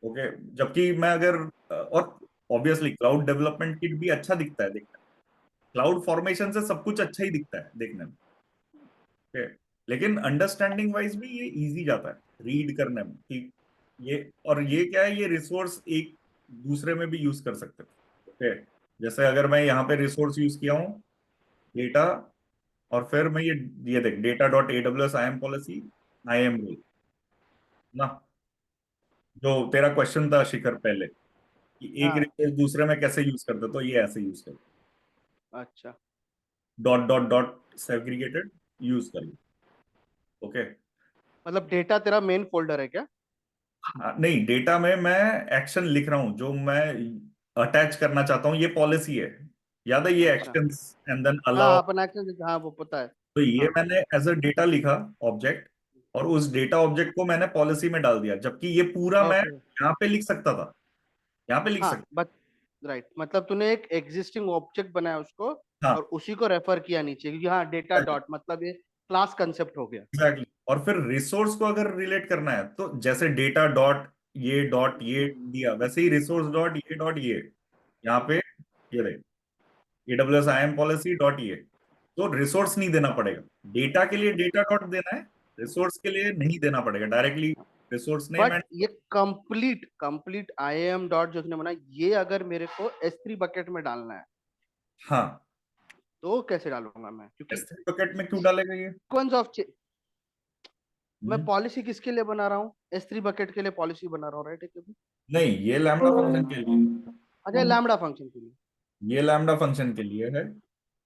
ओके, जबकि मैं अगर और ऑब्वियसली क्लाउड डेवलपमेंट किट भी अच्छा दिखता है देखने में, क्लाउड फॉर्मेशन से सब कुछ अच्छा ही दिखता है देखने में। ओके, लेकिन अंडरस्टैंडिंग वाइज भी ये इजी जाता है रीड करने में कि ये, और ये क्या है, ये रिसोर्स एक दूसरे में भी यूज कर सकते हैं। ओके, जैसे अगर मैं यहाँ पे रिसोर्स यूज किया हूँ, डेटा, और फिर मैं ये देख, data dot AWS IAM policy, IAM rule ना, जो तेरा क्वेश्चन था शिखर पहले, कि एक हाँ। रिसोर्स दूसरे में कैसे यूज करते, तो ये ऐसे यूज कर, अच्छा, dot dot dot segregated use कर। ओके, मतलब डेटा तेरा मेन फोल्डर है क्या? नहीं, डेटा में मैं एक्शन लिख रहा हूं जो मैं अटैच करना चाहता हूं, ये पॉलिसी है, याद है, ये अच्छा। एक्शंस एंड देन हाँ, अलाउ। अपन एक्शन, हाँ वो पता है। तो ये हाँ। मैंने एज अ डेटा लिखा, ऑब्जेक्ट, और उस डेटा ऑब्जेक्ट को मैंने पॉलिसी में डाल दिया, जबकि ये पूरा मैं ओके। यहाँ पे लिख सकता था, यहाँ पे लिख हाँ, सकता। बट राइट, मतलब तूने एक एग्जिस्टिंग ऑब्जेक्ट बनाया उसको, हाँ, और उसी को रेफर किया नीचे, क्योंकि हाँ डेटा डॉट मतलब ये क्लास कंसेप्ट हो गया। एग्जैक्टली। और फिर रिसोर्स को अगर रिलेट करना है, तो जैसे डेटा डॉट ये दिया, वैसे ही रिसोर्स डॉट ये यहाँ पे, ये देख, AWS IAM पॉलिसी डॉट ये, तो रिसोर्स नहीं देना पड़ेगा, डेटा के लिए डेटा डॉट देना है, रिसोर्स के लिए नहीं देना पड़ेगा, directly resource name but and. ये कंप्लीट कंप्लीट IAM डॉट जो उसने बनाया, ये अगर मेरे को S3 बकेट में डालना है हाँ, तो कैसे डालूंगा मैं? क्योंकि S3 बकेट में क्यों डालेगा ये? सीक्वेंस ऑफ, मैं हम्म, पॉलिसी किसके लिए बना रहा हूँ? S3 बकेट के लिए पॉलिसी बना रहा हूँ, राइट? नहीं, ये लैम्डा फंक्शन के लिए, अच्छा, लैम्बडा फंक्शन के लिए। ये लैम्डा फंक्शन के लिए है,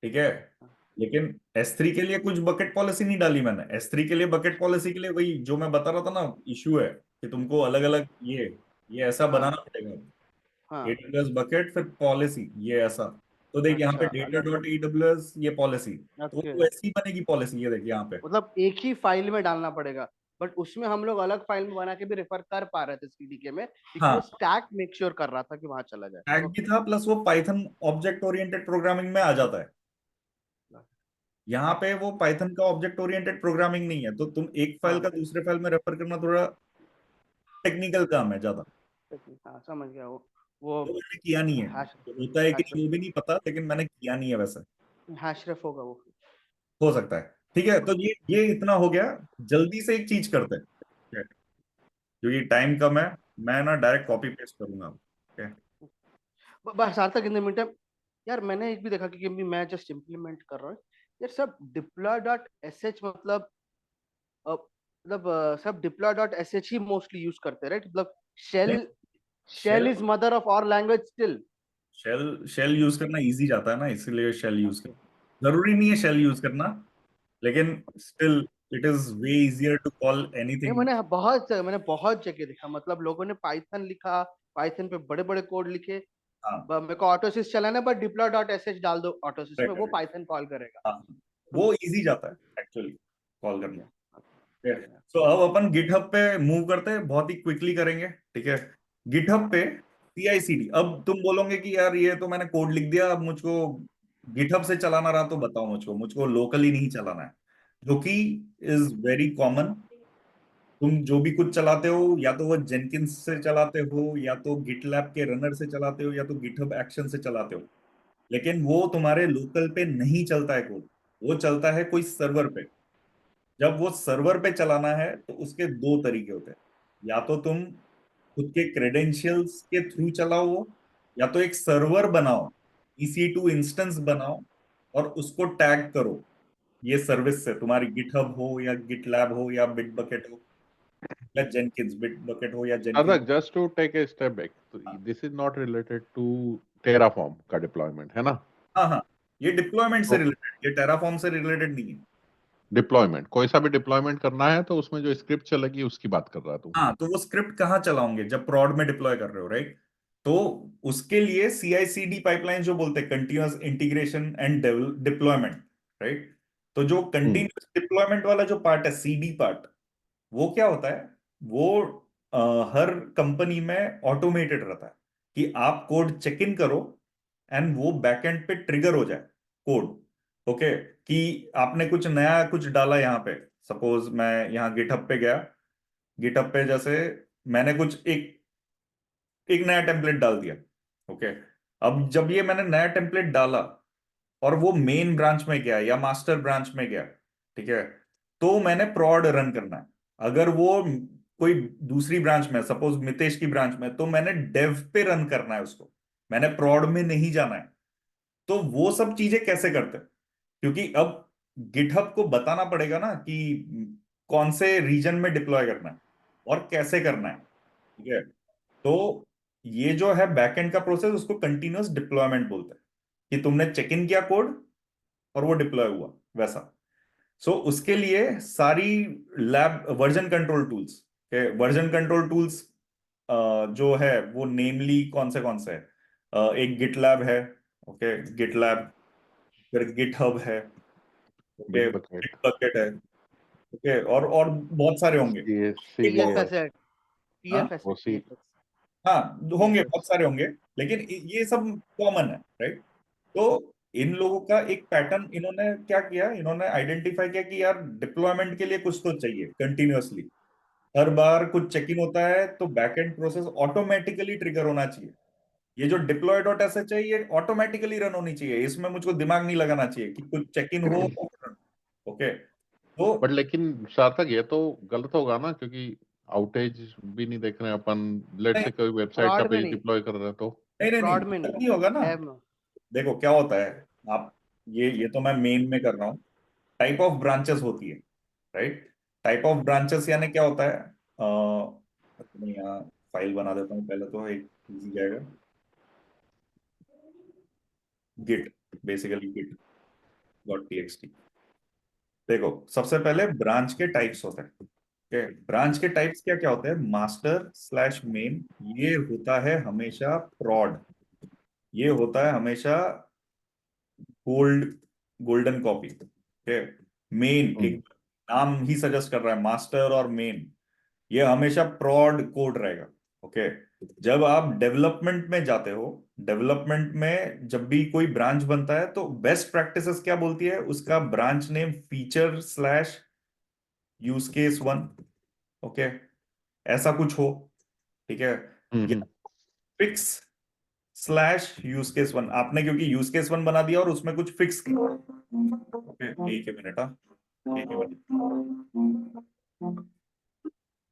ठीक है। लेकिन S3 के लिए कुछ बकेट पॉलिसी नहीं डाली मैंने, S3 के लिए बकेट पॉलिसी के लिए वही जो मैं बता रहा था ना, इशू है कि तुमको अलग अलग ये ऐसा बनाना हाँ। पड़ेगा, हाँ। AWS बकेट फिर पॉलिसी, ये ऐसा। तो देख यहाँ पे अच्छा, डेटा अलग। डॉट AWS ये पॉलिसी, तो ओके, वो ऐसी बनेगी पॉलिसी, ये देख यहाँ पे। मतलब एक ही फाइल में डालना पड़ेगा, बट उसमें हम लोग अलग फाइल में बना के भी रेफर कर पा रहे थे CDK में, क्योंकि वो हाँ, स्टैक मेक श्योर कर रहा था कि वहां चला जाए। टैग भी ओके। था, प्लस वो पाइथन ऑब्जेक्ट ओरिएंटेड प्रोग्रामिंग में आ जाता है। यहाँ पे वो पाइथन का ऑब्जेक्ट ओरिएंटेड प्रोग्रामिंग नहीं है, तो तुम एक फाइल हाँ। का दूसरे फाइल में रेफर करना थोड़ा टेक्निकल काम है ज्यादा, हाँ, समझ गया। वो तो मैंने किया नहीं है, हैश तो होता है कि हैशरेफ नहीं वो भी नहीं पता, लेकिन मैंने किया नहीं है वैसा। हैशरेफ होगा वो। हो सकता है, ठीक है, तो ये इतना हो गया। जल्दी से एक चीज करते हैं, ठीक है, क्योंकि टाइम कम है, मैं ना डायरेक्ट कॉपी पेस्ट करूंगा, ठीक है। बस सार्थक, इन द मीन टाइम, यार मैंने एक भी देखा, क्योंकि अभी मैं जस्ट इम्प्लीमेंट कर रहा हूँ यार, सब डिप्लॉय डॉट एस एच, मतलब सब डिप्लॉय डॉट एस एच ही मोस्टली यूज करते हैं, राइट? मतलब नहीं, shell shell shell is mother of our language still. Shell shell use करना इजी जाता है ना, इसीलिए शेल यूज ओके। करना जरूरी नहीं है, शेल यूज करना, लेकिन still it is way easier to call नहीं, एनीथिंग। मैंने बहुत जगह देखा, मतलब लोगों ने पाइथन लिखा, पाइथन पे बड़े बड़े कोड लिखे, हाँ, मेरे को ऑटोसिस चलाना है, but deploy dot S H डाल दो ऑटोसिस में, correct, वो correct, पाइथन कॉल करेगा। हाँ, वो इजी जाता है एक्चुअली कॉल ओके। करना। तो अब अपन गिटहब पे मूव करते हैं, बहुत ही क्विकली करेंगे, ठीक है। गिटहब पे CI/CD, अब तुम बोलोगे कि यार ये तो मैंने कोड लिख दिया, अब मुझको गिटहब से चलाना रहा, तो बताओ मुझको लोकली नहीं चलाना है, जो कि इज वेरी कॉमन। तुम जो भी कुछ चलाते हो, या तो वो जेनकिंस से चलाते हो, या तो गिटलैब के रनर से चलाते हो, या तो गिटहब एक्शन से चलाते हो, लेकिन वो तुम्हारे लोकल पे नहीं चलता है कोड, वो चलता है कोई सर्वर पे। जब वो सर्वर पे चलाना है, तो उसके दो तरीके होते हैं, या तो तुम खुद के क्रेडेंशियल्स के थ्रू चलाओ वो, या तो एक सर्वर बनाओ, EC2 इंस्टेंस बनाओ, और उसको टैग करो ये सर्विस से, तुम्हारी गिटहब हो या गिटलैब हो या बिटबकेट हो या जेनकिंस, बिटबकेट हो या Jenkins. Adak, just to take a step back, so this is not related to Terraform का deployment, है ना? हाँ, हाँ, ये डिप्लॉयमेंट से तो रिलेटेड, ये टेराफॉर्म से रिलेटेड नहीं है। डिप्लॉयमेंट, कोई सा भी डिप्लॉयमेंट करना है तो उसमें जो स्क्रिप्ट चलेगी उसकी बात कर रहा तू। हाँ, तो वो स्क्रिप्ट कहाँ चलाओगे जब प्रोड में डिप्लॉय कर रहे हो, राइट? तो उसके लिए CI/CD पाइपलाइन जो बोलते हैं, continuous integration and deployment, right? तो जो हम्म कंटिन्यूअस डिप्लॉयमेंट वाला जो पार्ट है, CD पार्ट, वो क्या होता है? वो हर कंपनी में ऑटोमेटेड रहता है कि आप कोड चेक इन करो एंड वो बैकएंड पे ट्रिगर हो जाए कोड। ओके, कि आपने कुछ नया कुछ डाला यहाँ पे, सपोज मैं यहाँ गिटहब पे गया, गिटहब पे जैसे मैंने कुछ एक एक नया टेम्पलेट डाल दिया। ओके, अब जब ये मैंने नया टेम्पलेट डाला और वो मेन ब्रांच में गया या मास्टर ब्रांच में गया, ठीक है, तो मैंने prod रन करना है। अगर वो कोई दूसरी ब्रांच में, सपोज मितेश की ब्रांच में, तो मैंने डेव पे रन करना है उसको, मैंने prod में नहीं जाना है। तो वो सब चीजें कैसे करते हैं, क्योंकि अब गिटहब को बताना पड़ेगा ना कि कौन से रीजन में डिप्लॉय करना है और कैसे करना है। ठीक है, तो ये जो है बैकएंड का प्रोसेस, उसको कंटिन्यूअस डिप्लॉयमेंट बोलते हैं, कि तुमने चेक इन किया कोड और वो डिप्लॉय हुआ वैसा। सो उसके लिए सारी lab version control tools, version control tools जो है वो नेमली कौन से है, एक गिटलैब है, ओके, गिटलैब, फिर गिटहब है, ओके, बिग बकेट, बिटबकेट है, ओके, और बहुत सारे होंगे। एक और, टीएफएस CVS, है, हाँ टीएफएस है, OC। टीएफएस, हाँ, होंगे, टीएफएस। बहुत सारे होंगे, लेकिन ये सब कॉमन है, राइट। तो इन लोगों का एक पैटर्न इन्होंने क्या किया, इन्होंने आइडेंटिफाई किया कि यार डिप्लॉयमेंट के लिए कुछ तो चाहिए कंटिन्यूअसली, हर बार कुछ चेक इन होता है तो बैकएंड प्रोसेस ऑटोमेटिकली ट्रिगर होना चाहिए। ये जो डिप्लॉय डॉट एस है ये ऑटोमेटिकली रन होनी चाहिए, इसमें मुझको दिमाग नहीं लगाना चाहिए कि कुछ चेक इन हो। ओके, तो बट लेकिन सार्थक ये तो गलत होगा ना, क्योंकि आउटेज भी नहीं देख रहे हैं अपन। लेट नहीं से कोई वेबसाइट का फ्रॉड में पेज नहीं, डिप्लॉय कर रहे हैं तो। नहीं, फ्रॉड में गलत नहीं, नहीं होगा ना। डेव में। देखो क्या होता है, आप ये तो मैं मेन में कर रहा हूँ, टाइप ऑफ ब्रांचेस होती है, राइट। टाइप ऑफ ब्रांचेस यानी क्या होता है, मैं यहाँ फाइल बना देता हूँ पहले, तो एक इजी जाएगा। Git, basically git dot TXT. देखो सबसे पहले ब्रांच के टाइप्स होते हैं। ओके, ब्रांच के टाइप्स क्या क्या होते हैं, मास्टर स्लैश मेन, ये होता है हमेशा prod, ये होता है हमेशा गोल्डन कॉपी। ओके, मेन हम्म। एक नाम ही सजेस्ट कर रहा है, मास्टर और मेन, ये हमेशा prod कोड रहेगा। ओके, जब आप डेवलपमेंट में जाते हो, डेवलपमेंट में जब भी कोई ब्रांच बनता है तो बेस्ट प्रैक्टिसेस क्या बोलती है, उसका branch name feature slash use case one, okay, ऐसा कुछ हो, ठीक है, हम्म। या fix slash use case one, आपने क्योंकि यूज केस वन बना दिया और उसमें कुछ फिक्स किया। ओके, एक ही मिनट, हाँ, एक ही मिनट,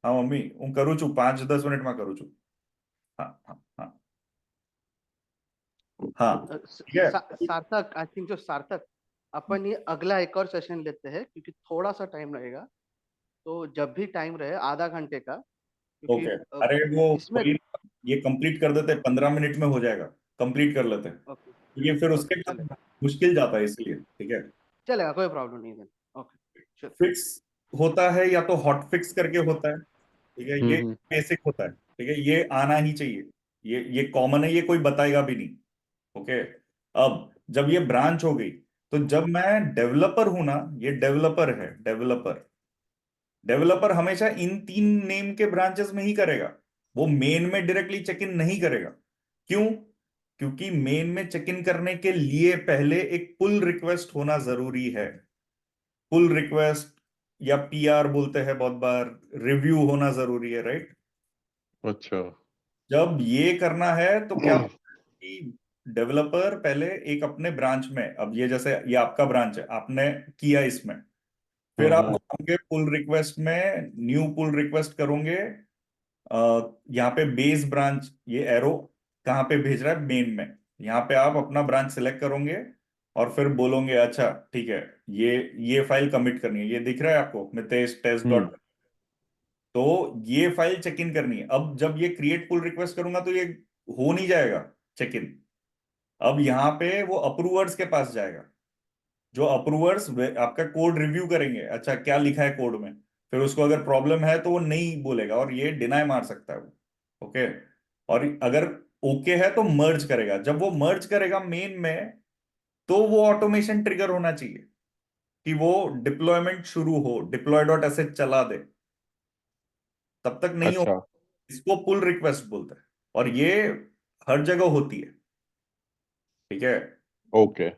हाँ मम्मी, करूँ चु 5-10 मिनट में करूँ चु। हाँ हाँ हाँ हाँ, ठीक है। सार्थक, आई थिंक जो सार्थक, अपन ये अगला एक और सेशन लेते हैं क्योंकि थोड़ा सा टाइम लगेगा। तो जब भी टाइम रहे आधा घंटे का, क्योंकि ओके, अरे वो इसमें, वही, ये कंप्लीट कर देते, 15 मिनट में हो जाएगा, कंप्लीट कर लेते हैं, ओके, क्योंकि फिर ओके उसके बाद चलेगा, मुश्किल जाता है, इसलिए ठीक है। चलेगा, कोई प्रॉब्लम नहीं है। ओके, चलो। फिक्स होता है या तो हॉट फिक्स करके होता है, ठीक है, ये हम्म। बेसिक होता है, ठीक है, ये आना ही चाहिए, ये कॉमन है, ये कोई बताएगा भी नहीं। ओके, अब जब ये ब्रांच हो गई, तो जब मैं डेवलपर हूं ना, ये डेवलपर है, डेवलपर, डेवलपर हमेशा इन 3 नेम के ब्रांचेस में ही करेगा, वो मेन में डायरेक्टली चेक इन नहीं करेगा। क्यों? क्योंकि मेन में चेक इन करने के लिए पहले एक पुल रिक्वेस्ट होना जरूरी है। पुल रिक्वेस्ट या पीआर बोलते हैं बहुत बार, रिव्यू होना जरूरी है, राइट। अच्छा। जब ये करना है तो क्या होता है कि डेवलपर पहले एक अपने ब्रांच में, अब ये जैसे ये आपका ब्रांच है, आपने किया इसमें, फिर आप हम्म। जाओगे पुल रिक्वेस्ट में, न्यू पुल रिक्वेस्ट करोगे, यहाँ पे बेस ब्रांच, ये एरो कहाँ पे भेज रहा है, मेन में, यहाँ पे आप अपना ब्रांच सिलेक्ट करोगे और फिर बोलोगे अच्छा ठीक है, ये फाइल कमिट करनी है, ये दिख रहा है आपको, मितेश टेस्ट हम्म। डॉट, तो ये फाइल चेक इन करनी है। अब जब ये क्रिएट पुल रिक्वेस्ट करूंगा तो ये हो नहीं जाएगा चेक इन, अब यहाँ पे वो अप्रूवर्स के पास जाएगा, जो अप्रूवर्स आपका कोड रिव्यू करेंगे, अच्छा क्या लिखा है कोड में, फिर उसको अगर प्रॉब्लम है तो वो नहीं बोलेगा और ये डिनाई मार सकता है वो। ओके, और अगर ओके है तो मर्ज करेगा, जब वो मर्ज करेगा मेन में, तो वो ऑटोमेशन ट्रिगर होना चाहिए कि वो डिप्लॉयमेंट शुरू हो, डिप्लॉय डॉट ऐसे चला दे। तब तक नहीं हो, अच्छा इसको पुल रिक्वेस्ट बोलते हैं, और ये हर जगह होती है, ठीक है। ओके।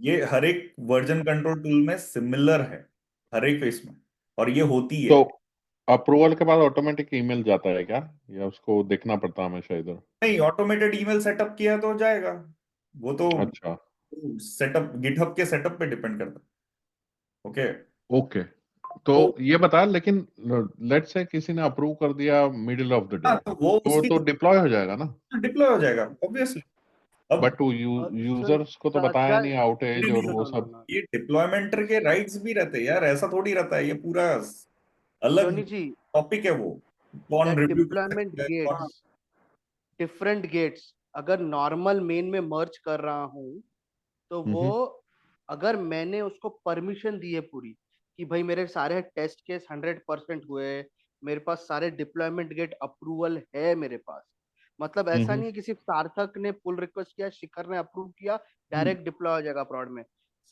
ये हर एक वर्जन कंट्रोल टूल में सिमिलर है, हर एक इसमें, और ये होती है। तो अप्रूवल के बाद ऑटोमेटिक ईमेल जाता है क्या, या उसको देखना पड़ता है हमेशा इधर? नहीं, ऑटोमेटेड ईमेल सेटअप किया तो जाएगा, वो तो अच्छा। सेटअप गिटहब के सेटअप पे डिपेंड करता है। ओके। ओके, तो तो ये बता, लेकिन लेट्स से किसी ने अप्रूव कर दिया मिडिल ऑफ द डे, हाँ, तो वो तो वो उसकी तो डिप्लॉय हो जाएगा ना? डिप्लॉय हो जाएगा ऑब्वियसली। अब बट सुन यूजर्स को तो बताया नहीं, जय आउटेज नहीं और नहीं, वो सुनो नो सब। नो ये डिप्लॉयमेंटर के राइट्स भी रहते हैं यार, ऐसा थोड़ी रहता है, ये पूरा अलग जोनी जी, टॉपिक है वो, कौन दैट रिव्यू कर डिप्लॉयमेंट सकता है कौन। गेट्स, डिफरेंट गेट्स, अगर नॉर्मल मेन में मर्ज कर रहा हूँ तो वो, हम्म अगर मैंने उसको परमिशन दी है पूरी कि भाई मेरे सारे टेस्ट केस 100% हुए, मेरे पास सारे डिप्लॉयमेंट गेट अप्रूवल है मेरे पास, मतलब ऐसा हम्म नहीं है कि सिर्फ सार्थक ने पुल रिक्वेस्ट किया, शिखर ने अप्रूव किया, हम्म, डायरेक्ट डिप्लॉय हो जाएगा प्रॉड में।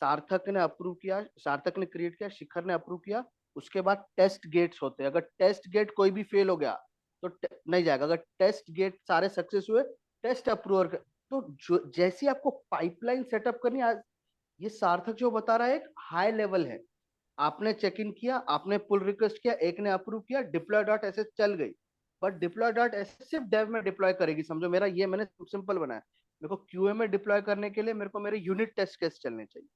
सार्थक ने अप्रूव किया, सार्थक ने क्रिएट किया, शिखर ने अप्रूव किया, उसके बाद टेस्ट गेट्स होते हैं, अगर टेस्ट गेट कोई भी फेल हो गया तो नहीं जाएगा, अगर टेस्ट गेट सारे सक्सेस हुए, टेस्ट अप्रूवर। तो जो जैसी आपको पाइपलाइन सेटअप करनी है, ये सार्थक जो बता रहा है एक हाई लेवल है। आपने चेक इन किया, आपने पुल रिक्वेस्ट किया, एक ने अप्रूव किया, डिप्लॉय डॉट एस चल गई। बट डिप्लॉय डॉट एस सिर्फ डेव में डिप्लॉय करेगी, समझो मेरा ये मैंने सिंपल बनाया। मेरे को क्यूए में डिप्लॉय करने के लिए मेरे को मेरे यूनिट टेस्ट केस चलने चाहिए,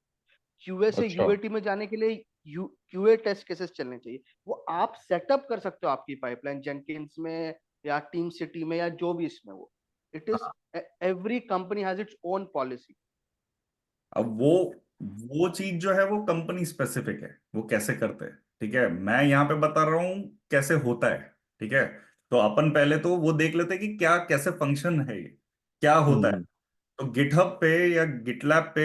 क्यूए से अच्छा यूएटी में जाने के लिए क्यूए टेस्ट केसेस चलने चाहिए। वो आप सेटअप कर सकते हो आपकी पाइपलाइन जेनकिंस में या टीम सिटी में या जो भी इसमें, वो it is, every company has its own policy. अब वो चीज जो है वो कंपनी स्पेसिफिक है, वो कैसे करते हैं, ठीक है। मैं यहाँ पे बता रहा हूँ कैसे होता है, ठीक है। तो अपन पहले तो वो देख लेते हैं कि क्या कैसे फंक्शन है ये, क्या होता है। हम्म तो गिटहब पे या गिटलैब पे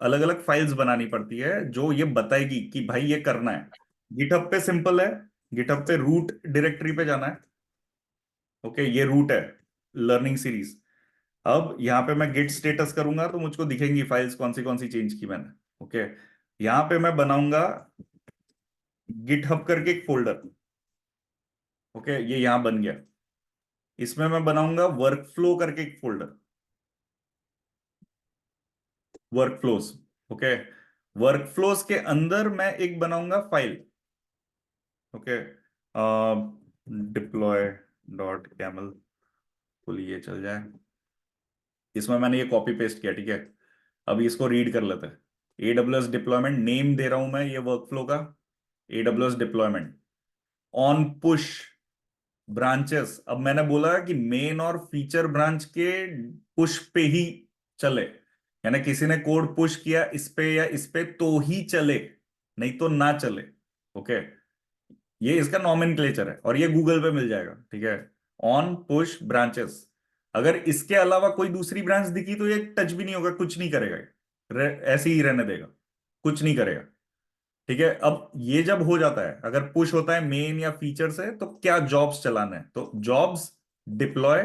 अलग अलग फाइल्स बनानी पड़ती है जो ये बताएगी कि भाई ये करना है। गिटहब पे सिंपल है, गिटहब पे रूट डायरेक्टरी पे जाना है। ओके, ये रूट है लर्निंग सीरीज। अब यहाँ पे मैं गिट स्टेटस करूंगा तो मुझको दिखेंगी फाइल्स कौन सी चेंज की मैंने। ओके, यहाँ पे मैं बनाऊंगा गिटहब करके एक फोल्डर। ओके, ये यहाँ बन गया। इसमें मैं बनाऊंगा वर्कफ्लो करके एक फोल्डर, वर्कफ्लोज। ओके, वर्कफ्लोज के अंदर मैं एक बनाऊंगा file. Okay, deploy dot camel, full ये चल जाए। इसमें मैंने ये कॉपी पेस्ट किया, ठीक है। अभी इसको रीड कर लेते हैं। एडब्ल्यूएस डिप्लॉयमेंट नेम दे रहा हूं मैं ये वर्कफ्लो का, AWS deployment on push branches. अब मैंने बोला कि मेन और फीचर ब्रांच के पुश पे ही चले, यानी किसी ने कोड पुश किया इस पे या इस पे तो ही चले, नहीं तो ना चले। ओके, ये इसका नॉमेनक्लेचर है और ये गूगल पे मिल जाएगा, ठीक है। ऑन पुश ब्रांचेस, अगर इसके अलावा कोई दूसरी ब्रांच दिखी तो ये टच भी नहीं होगा, कुछ नहीं करेगा ये, ऐसे ही रहने देगा, कुछ नहीं करेगा, ठीक है। अब ये जब हो जाता है, अगर पुश होता है मेन या फीचर से, तो क्या जॉब्स चलाना है, तो जॉब्स डिप्लॉय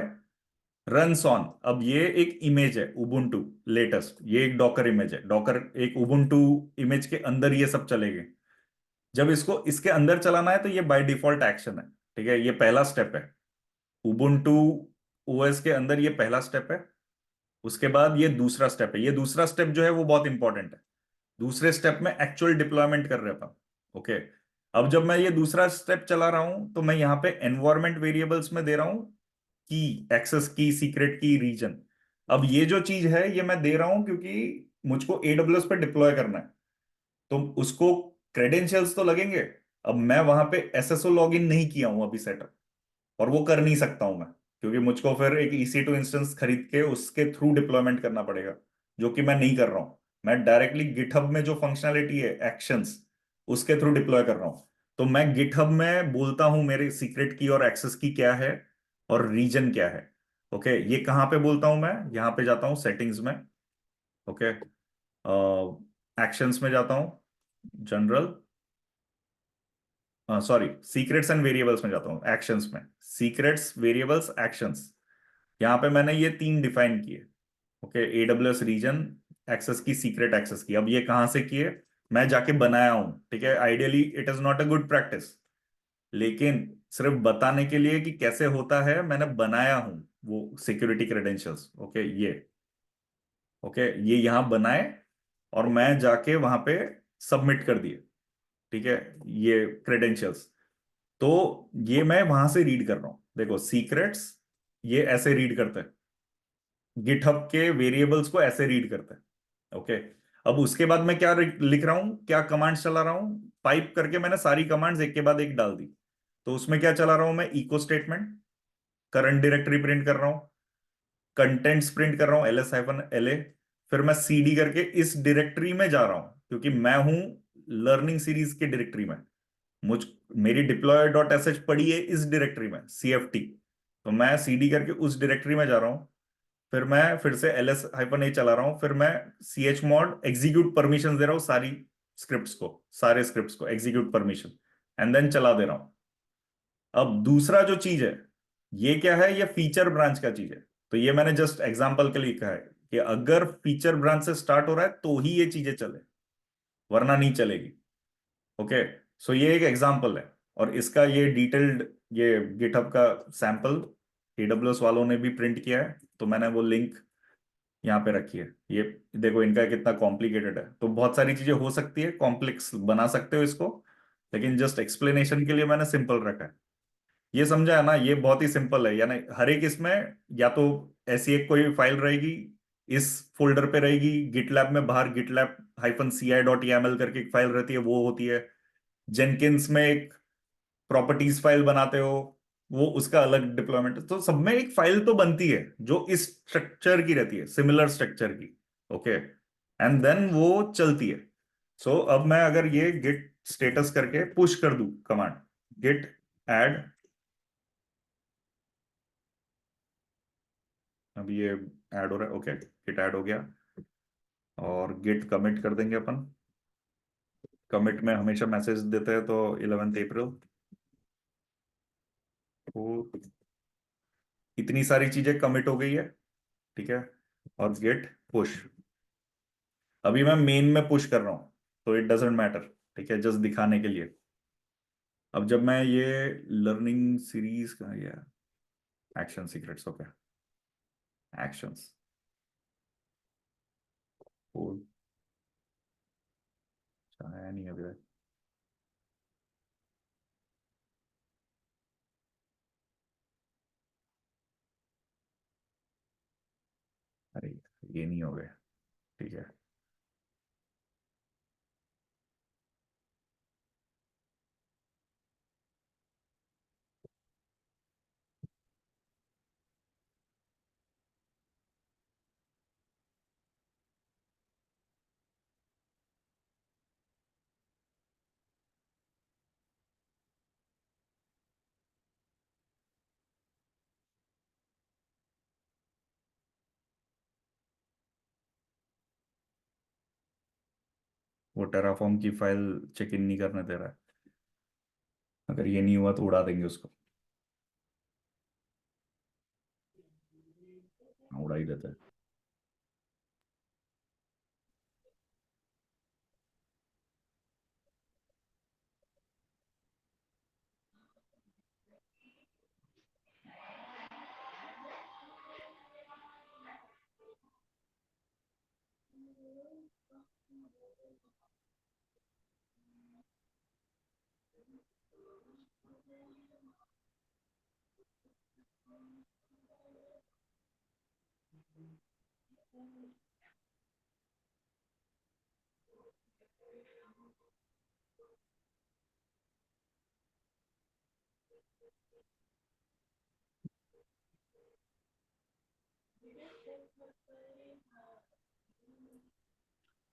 रन्स ऑन। अब ये एक इमेज है उबुंटू लेटेस्ट, ये एक डॉकर इमेज है, डॉकर एक उबुंटू इमेज के अंदर ये सब चलेंगे। जब इसको इसके अंदर चलाना है तो ये बाय डिफॉल्ट एक्शन है, ठीक है। ये पहला स्टेप है उबुंटू ओएस के अंदर, ये पहला स्टेप है। उसके बाद ये दूसरा स्टेप है, ये दूसरा स्टेप जो है वो बहुत इंपॉर्टेंट है। दूसरे स्टेप में एक्चुअल डिप्लॉयमेंट कर रहा था। ओके, अब जब मैं ये दूसरा स्टेप चला रहा हूं तो मैं यहाँ पे एनवायरमेंट वेरिएबल्स में दे रहा हूं की, एक्सेस की, सीक्रेट की, रीजन। अब ये जो चीज है ये मैं दे रहा हूं क्योंकि मुझको एडब्ल्यूएस पे डिप्लॉय करना है, तो उसको क्रेडेंशियल्स तो लगेंगे। अब मैं वहां पे एसएसओ लॉगिन नहीं किया हूं अभी सेटअप, और वो कर नहीं सकता हूं मैं, क्योंकि मुझको फिर एक EC2 इंस्टेंस खरीद के उसके थ्रू डिप्लॉयमेंट करना पड़ेगा, जो कि मैं नहीं कर रहा हूं। मैं डायरेक्टली गिटहब में जो फंक्शनैलिटी है एक्शंस, उसके थ्रू डिप्लॉय कर रहा हूं। तो मैं गिटहब में बोलता हूं मेरे सीक्रेट की और एक्सेस की क्या है और रीजन क्या है। ओके, ये कहां पे बोलता हूं मैं, यहां पे जाता हूं सेटिंग्स में। ओके, एक्शंस में जाता हूं, general, sorry, secrets and variables में जाता हूँ, एक्शंस में, सीक्रेट्स, वेरिएबल्स, एक्शंस। यहाँ पे मैंने ये तीन डिफाइन किए। ओके, एडब्ल्यूएस रीजन, एक्सेस की, सीक्रेट एक्सेस की। अब ये कहाँ से किए, मैं जाके बनाया हूँ, ठीक है। Ideally it is not a good practice, लेकिन सिर्फ बताने के लिए कि कैसे होता है, मैंने बनाया हूं वो सिक्योरिटी क्रेडेंशियल्स। ओके, ये ओके, ये यहां बनाए और मैं जाके वहां पे सबमिट कर दिए। ठीक है, ये क्रेडेंशियल्स। तो ये मैं वहां से रीड कर रहा हूं। देखो, सीक्रेट्स ये ऐसे रीड करते हैं, गिटहब के वेरिएबल्स को ऐसे रीड करते हैं। ओके, अब उसके बाद मैं क्या लिख रहा हूं, क्या कमांड्स चला रहा हूं, पाइप करके मैंने सारी कमांड्स एक के बाद एक डाल दी। तो उसमें क्या चला रहा हूं मैं, echo statement, current directory print कर रहा हूं, कंटेंट्स प्रिंट कर रहा हूं ls-la, फिर मैं cd करके इस डायरेक्टरी में जा रहा हूं, क्योंकि मैं हूं लर्निंग सीरीज के डायरेक्टरी में। मुझ मेरी डिप्लॉय डॉट sh पड़ी है इस डायरेक्टरी में, cft। तो मैं cd करके उस डायरेक्टरी में जा रहा हूं, फिर मैं फिर से ls-a चला रहा हूं, फिर मैं chmod एग्जीक्यूट परमिशन दे रहा हूं सारे स्क्रिप्ट्स को एग्जीक्यूट परमिशन, एंड देन चला दे रहा हूं। अब दूसरा जो चीज है, ये क्या है, ये फीचर ब्रांच का चीज है। तो ये मैंने जस्ट एग्जांपल के लिए कहा है कि अगर फीचर ब्रांच से स्टार्ट हो रहा है तो ही ये चीजें चले, वरना नहीं चलेगी। ओके, सो ये एक एग्जांपल है, और इसका ये डिटेल्ड, ये गिटहब का सैंपल AWS वालों ने भी प्रिंट किया है, तो मैंने वो लिंक यहाँ पे रखी है। ये देखो, इनका कितना कॉम्प्लिकेटेड है। तो बहुत सारी चीजें हो सकती है, कॉम्प्लेक्स बना सकते हो इसको, लेकिन जस्ट एक्सप्लेनेशन के लिए मैंने सिंपल रखा है। ये समझा है ना, ये बहुत ही सिंपल है। यानी हर एक इसमें या तो ऐसी एक कोई फाइल रहेगी, इस फोल्डर पे रहेगी, गिटलैब में बाहर गिटलैब -ci.yaml करके एक फाइल रहती है, वो होती है। जेनकिंस में एक प्रॉपर्टीज फाइल बनाते हो, वो उसका अलग डिप्लॉयमेंट। तो सब में एक फाइल तो बनती है जो इस स्ट्रक्चर की रहती है, सिमिलर स्ट्रक्चर की। ओके, एंड देन वो चलती है। सो अब मैं अगर ये गिट स्टेटस करके पुश कर दूं कमांड, गिट ऐड, अभी ये ऐड हो रहा है। ओके, गिट ऐड हो गया, और गिट कमिट कर देंगे अपन। कमिट में हमेशा मैसेज देते हैं, तो 11 अप्रैल। तो इतनी सारी चीजें कमिट हो गई है। ठीक है, और गेट पुश, अभी मैं मेन में पुश कर रहा हूं, तो इट डजेंट मैटर। ठीक है, जस्ट दिखाने के लिए। अब जब मैं ये लर्निंग सीरीज का, ये एक्शन सीक्रेट्स, ओके, एक्शंस, है नहीं अभी तक। अरे, ये नहीं हो गया। ठीक है, वो टेराफॉर्म की फाइल चेक इन नहीं करने दे रहा है। अगर ये नहीं हुआ तो उड़ा देंगे उसको। हाँ, उड़ा ही देता है।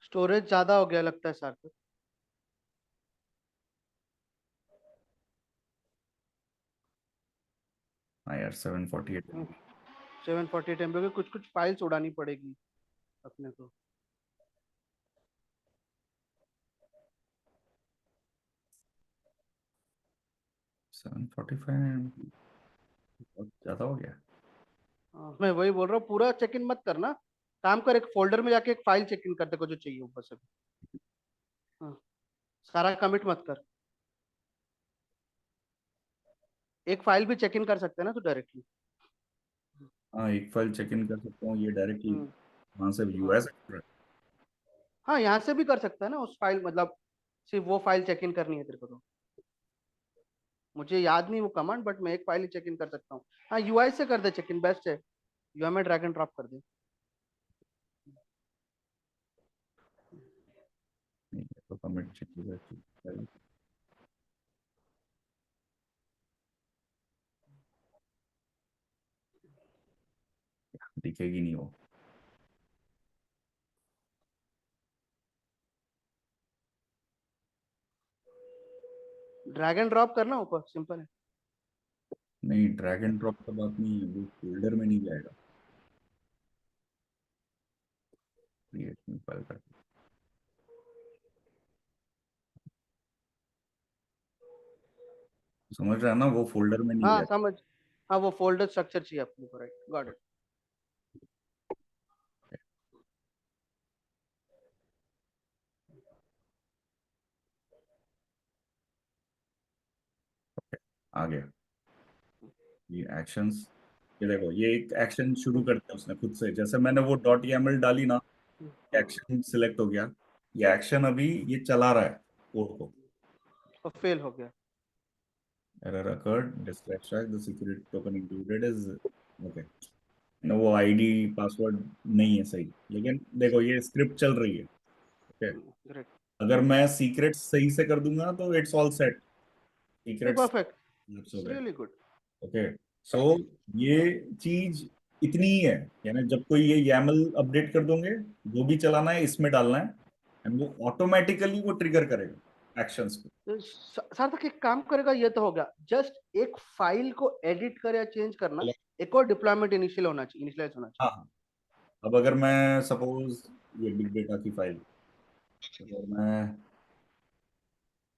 स्टोरेज ज्यादा हो गया लगता है सार्थक। हाँ यार, 748। 748 MB की कुछ कुछ फाइल्स उड़ानी पड़ेगी अपने को। 745 बहुत ज्यादा हो गया। हाँ, मैं वही बोल रहा हूँ, पूरा चेक इन मत करना। काम कर, एक फोल्डर में जाके एक फाइल चेक इन कर दे को जो चाहिए ऊपर से। हाँ, सारा कमिट मत कर। एक फाइल भी चेक इन कर सकते हैं ना तो डायरेक्टली। हाँ, एक फाइल चेक इन कर सकता हूँ, ये डायरेक्टली वहां से हाँ यूएस। हाँ, यहाँ से भी कर सकता है ना उस फाइल, मतलब सिर्फ वो फाइल चेक इन करनी है तेरे को तो। मुझे याद नहीं वो कमांड, बट मैं एक फाइल ही चेक इन कर सकता हूँ। हाँ, यूआई से कर दे चेक इन, बेस्ट है। यूआई में ड्रैग एंड ड्रॉप कर दे। तो कमिट चेक दिखेगी नहीं वो। ड्रैग एंड ड्रॉप करना ऊपर, सिंपल है। नहीं, ड्रैग एंड ड्रॉप का बात नहीं है, वो फोल्डर में नहीं जाएगा। क्रिएट न्यू फाइल कर, समझ रहा है ना, वो फोल्डर में नहीं हाँ जाएगा। समझ। हाँ, वो फोल्डर स्ट्रक्चर चाहिए अपने को, राइट, गॉट इट। आ गया ये एक्शंस। ये देखो, ये एक एक्शन शुरू करते हैं उसने खुद से, जैसे मैंने वो डॉट YAML डाली ना, एक्शन सिलेक्ट हो गया। ये एक्शन अभी ये चला रहा है कोड को। और फेल हो गया। Error occurred, display extract the security token included is okay. ना वो आईडी पासवर्ड नहीं है सही, लेकिन देखो ये स्क्रिप्ट चल रही है। Okay, great. अगर मैं सीक्रेट सही से कर दूंगा तो it's all set, secrets perfect. हो गए। Really good. ओके, सो ये चीज इतनी ही है, यानी जब कोई ये YAML अपडेट कर दोगे, जो भी चलाना है इसमें डालना है, एंड वो ऑटोमेटिकली वो ट्रिगर करेगा एक्शंस को। तो सार्थक एक काम करेगा, ये तो हो गया, जस्ट एक फाइल को एडिट कर या चेंज करना, एक और डिप्लॉयमेंट इनिशियल होना चाहिए, इनिशियलाइज होना चाहिए। हाँ हाँ। अब अगर मैं सपोज ये बिग डेटा की फाइल, अगर मैं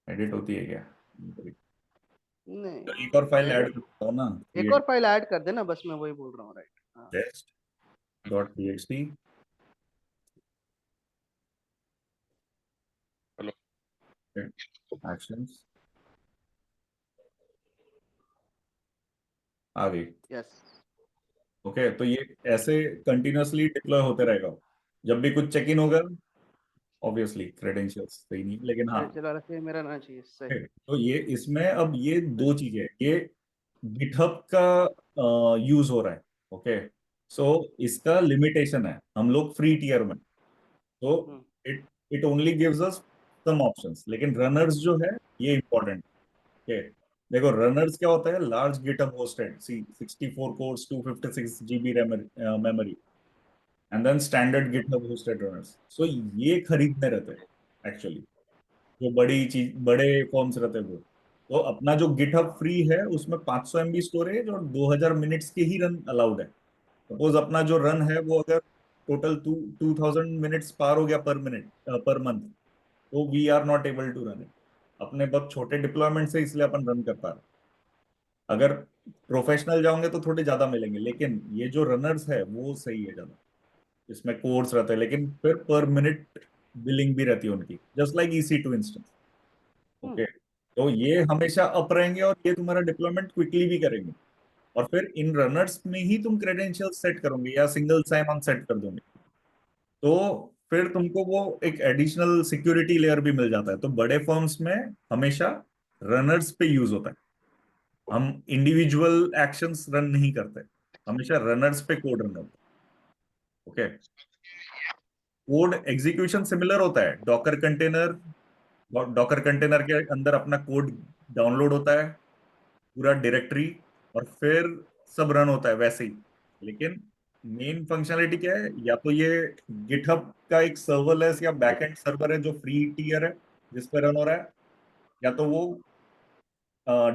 एडिट होती है क्या, तो एक और फाइल नहीं, ऐड एडिट, करता हूँ ना, एक और फाइल ऐड कर देना बस, मैं वही बोल रहा हूँ, राइट। हाँ, test dot txt। Hello. Actions आ गई। यस। ओके, तो ये ऐसे कंटिन्यूअसली डिप्लॉय होते रहेगा। जब भी कुछ चेक इन होगा, ऑब्वियसली क्रेडेंशियल्स सही नहीं, लेकिन हाँ। चला रखे मेरा ना चाहिए, सही। तो ये इसमें अब ये दो चीजें, ये गिटहब का यूज हो रहा है। ओके, सो इसका लिमिटेशन है, हम लोग फ्री टियर में, तो it it only gives us some options, लेकिन रनर्स जो है ये इंपॉर्टेंट। ओके, देखो रनर्स क्या होता है, large GitHub hosted C 64 cores 256 GB memory, and then standard GitHub hosted runners. So ये खरीदने रहते हैं एक्चुअली, जो बड़ी चीज बड़े फॉर्म्स रहते हैं वो। तो अपना जो गिटहब फ्री है उसमें 500 MB स्टोरेज और 2000 मिनट्स के ही रन अलाउड है। सपोज अपना जो रन है वो अगर टोटल 2000 मिनट्स पार हो गया पर मिनट पर मंथ, तो we are not able to run it. अपने बहुत छोटे डिप्लॉयमेंट से इसलिए अपन रन कर पा रहे हैं। अगर प्रोफेशनल जाओगे तो थोड़े ज्यादा मिलेंगे, लेकिन ये जो रनर्स है वो सही है ज्यादा। इसमें कोर्स रहते हैं, लेकिन फिर पर मिनट बिलिंग भी रहती है उनकी, just like EC2 instance. Okay, तो ये हमेशा अप रहेंगे और ये तुम्हारा डिप्लॉयमेंट क्विकली भी करेंगे। और फिर इन रनर्स में ही तुम क्रेडेंशियल्स सेट करोगे या सिंगल साइन ऑन सेट कर दोगे, तो फिर तुमको वो एक एडिशनल सिक्योरिटी लेयर भी मिल जाता है। तो बड़े फर्म्स में हमेशा रनर्स पे यूज होता है, हम इंडिविजुअल एक्शंस रन नहीं करते, हमेशा रनर्स पे कोड रन होता है। ओके, कोड एग्जीक्यूशन सिमिलर होता है, डॉकर कंटेनर के अंदर अपना कोड डाउनलोड होता है, पूरा डायरेक्टरी, और फिर सब रन होता है वैसे ही। लेकिन मेन फंक्शनलिटी क्या है, या तो ये गिटहब का एक सर्वरलेस या बैकएंड सर्वर है जो फ्री टियर है जिस पर रन हो रहा है, या तो वो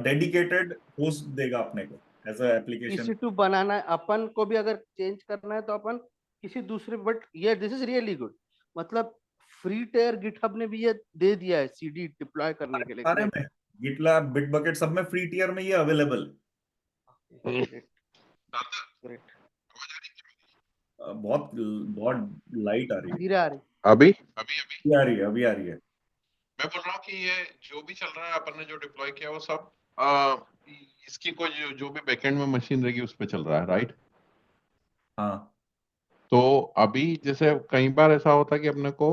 डेडिकेटेड होस्ट देगा अपने को एज अ एप्लीकेशन। EC2 बनाना है अपन को भी, अगर चेंज करना है तो अपन किसी दूसरे, बट ये दिस इज रियली गुड, मतलब फ्री टेयर गिटहब ने भी ये दे दिया है CD डिप्लॉय करने के लिए, सारे ग्रेट। में गिटलैब बिटबकेट सब में फ्री टियर में ये अवेलेबल। ग्रेट। ग्रेट। बहुत बहुत लाइट आ रही है। धीरे आ रही। अभी अभी अभी अभी आ रही है, अभी आ रही है। मैं बोल रहा हूँ कि ये जो भी चल रहा है अपन ने जो डिप्लॉय किया वो सब इसकी कोई जो भी बैकएंड में मशीन रहेगी उस पे चल रहा है, राइट? हाँ तो अभी जैसे कई बार ऐसा होता है कि अपने को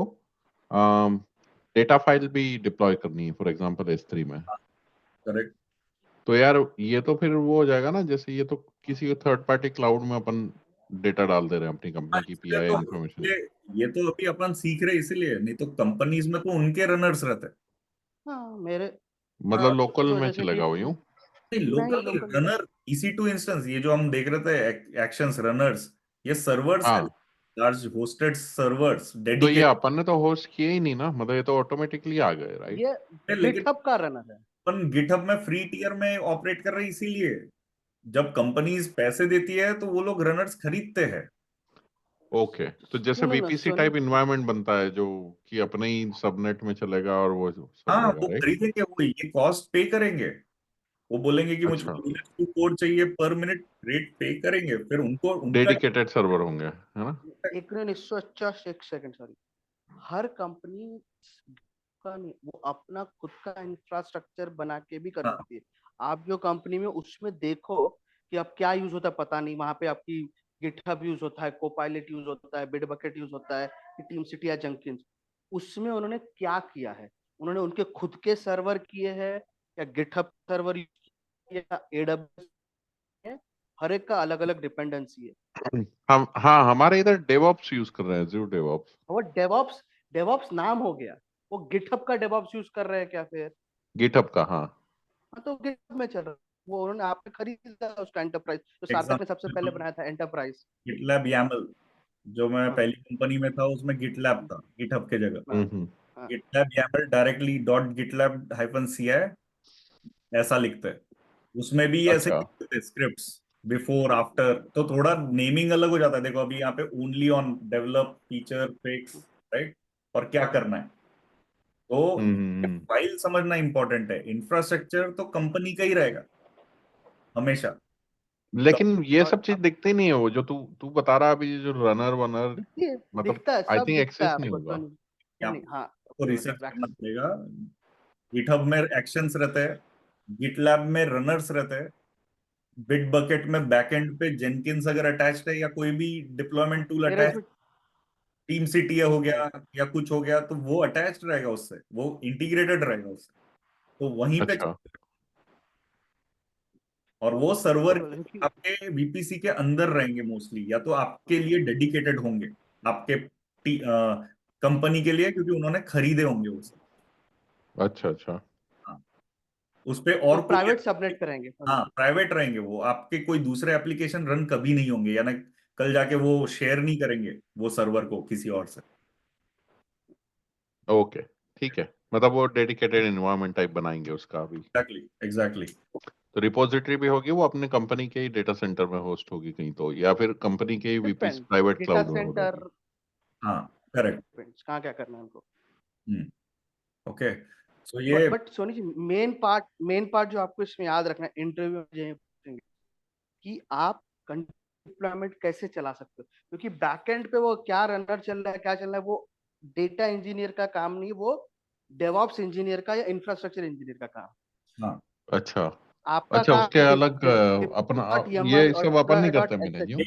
डेटा फाइल भी डिप्लॉय करनी है, फॉर एग्जांपल S3 में। करेक्ट। तो यार ये तो फिर वो हो जाएगा ना, जैसे ये तो किसी थर्ड पार्टी क्लाउड में अपन डेटा डाल दे रहे हैं अपनी कंपनी की इसलिए पीआई तो इंफॉर्मेशन। ये तो अभी अपन सीख रहे हैं, इसीलिए नहीं तो कंपनीज में तो उनके रनर्स रहते हैं। हाँ मेरे मतलब लोकल तो में जैसे कि चलेगा वो यूं? नहीं, नहीं local local runner EC2 instance, ये जो हम देख रहे थे एक्शंस रनर्स, ये सर्वर्स है, हाँ, लार्ज होस्टेड सर्वर्स तो ये डेडिकेटेड अपन ने तो होस्ट किए ही नहीं ना, मतलब ये तो ऑटोमेटिकली आ गए, राइट? ये है। लेकिन गिटहब का रनर है। अपन गिटहब में फ्री टियर में ऑपरेट कर रहे हैं, इसीलिए जब कंपनीज पैसे देती है तो वो लोग रनर्स खरीदते हैं। ओके, तो जैसे सुनो ना वीपीसी सोनी, टाइप इन्वायरमेंट बनता है जो कि अपने ही सबनेट में चलेगा और वो सब हाँ, रहेगा, वो राइट? खरीदेंगे, वो ये कॉस्ट पे करेंगे। वो बोलेंगे कि मुझको अच्छा, Linux कोड चाहिए, पर मिनट रेट पे करेंगे, फिर उनको उनका डेडिकेटेड सर्वर होंगे, है ना? एक मिनट 150 एक सेकंड सॉरी। हर कंपनी का नहीं, वो अपना खुद का इंफ्रास्ट्रक्चर बना के भी कर हाँ सकती है। आप जो कंपनी में उसमें देखो कि अब क्या यूज होता है पता नहीं, वहां पे आपकी गिटहब यूज होता है, कोपायलट यूज होता है, बिटबकेट यूज होता है, टीम सिटी या जेंकिंस। उसमें उन्होंने क्या किया है, उन्होंने उनके खुद के सर्वर किए हैं या गिटहब सर्वर या एडब्ल्यूएस है। हर एक का अलग अलग डिपेंडेंसी है। हम, हाँ, हमारे इधर डेवऑप्स यूज कर रहे हैं, ज़ू डेवऑप्स। वो डेवॉप्स डेवॉप्स नाम हो गया, वो गिटहब का डेवॉप्स यूज कर रहे हैं क्या फिर? गिटहब का, हाँ। हाँ तो गिटहब में चल रहा है। वो उन्होंने आपने खरीदा उसका एंटरप्राइज, जो सार्थक ने सबसे पहले एग्जाम्पल बनाया था एंटरप्राइज। गिटलैब YAML, जो मैं हाँ पहली कंपनी में था उसमें गिटलैब था गिटहब के जगह। हाँ हम्म। हाँ। GitLab YAML directly dot GitLab -ci ऐसा लिखते हैं। उसमें भी ऐसे अच्छा। लिखते थे स्क्रिप्ट्स, बिफोर आफ्टर, तो थोड़ा नेमिंग अलग हो जाता है। देखो अभी यहाँ पे only on develop feature fix, right, और क्या करना है। तो हम्म। फाइल समझना इंपॉर्टेंट है, इंफ्रास्ट्रक्चर तो कंपनी का ही रहेगा हमेशा। लेकिन ये और सब चीज दिखती नहीं है, वो जो तू तू बता रहा है अभी, जो रनर वनर, दिखती है, मतलब दिखता है, आई सब थिंक दिखता है एक्सेस नहीं आपको होगा। सोनी। नहीं नहीं हाँ, आपको रिसर्च करना वैक्स पड़ेगा। गिटहब में एक्शंस रहते हैं, गिटलैब में रनर्स रहते हैं, बिट बकेट में बैकएंड पे जेनकिंस अगर अटैच्ड है या कोई भी डिप्लॉयमेंट टूल मेरा अटैच, इसमें टीम सीटी हो गया या कुछ हो गया, तो वो अटैच्ड रहेगा उससे, वो इंटीग्रेटेड रहेगा उससे, तो वहीं पे अच्छा। और वो सर्वर देखो देखो कि आपके VPC के अंदर रहेंगे मोस्टली, या तो आपके लिए डेडिकेटेड होंगे, आपके कंपनी के लिए, क्योंकि उन्होंने खरीदे होंगे उसे। अच्छा। अच्छा। हाँ, उस पे वो और कोई, प्राइवेट सबनेट करेंगे हाँ, सोनी। प्राइवेट रहेंगे वो, आपके कोई दूसरे एप्लीकेशन रन कभी नहीं होंगे, यानी कल जाके वो शेयर नहीं करेंगे वो सर्वर को किसी और से। ओके, ठीक है, मतलब वो डेडिकेटेड एनवायरनमेंट टाइप बनाएंगे उसका अभी। Exactly exactly. तो रिपोजिटरी भी होगी, वो अपने कंपनी के ही डेटा सेंटर में होस्ट होगी कहीं तो, या फिर कंपनी के ही वीपीस डिपेंड, प्राइवेट डेटा क्लाउड में हो सेंटर जाएगी? हाँ करेक्ट। डिपेंड्स कहाँ क्या करना है उनको। हम्म। ओके, सो ये but Soni ji, main part जो आपको इसमें याद रखना है इंटरव्यू में पूछेंगे कि आप डिप्लॉयमेंट कैसे चला सकते हो, क्योंकि बैकएंड पे वो क्या रनर चल रहा है क्या चल रहा है वो डेटा इंजीनियर का काम नहीं, वो डेवऑप्स इंजीनियर का या इंफ्रास्ट्रक्चर इंजीनियर का काम। हाँ, अच्छा। आपका अच्छा, उसके काम अलग अपना डॉट ये यमल और सब अपन नहीं डॉट करते एस एच, मैनेज यूं?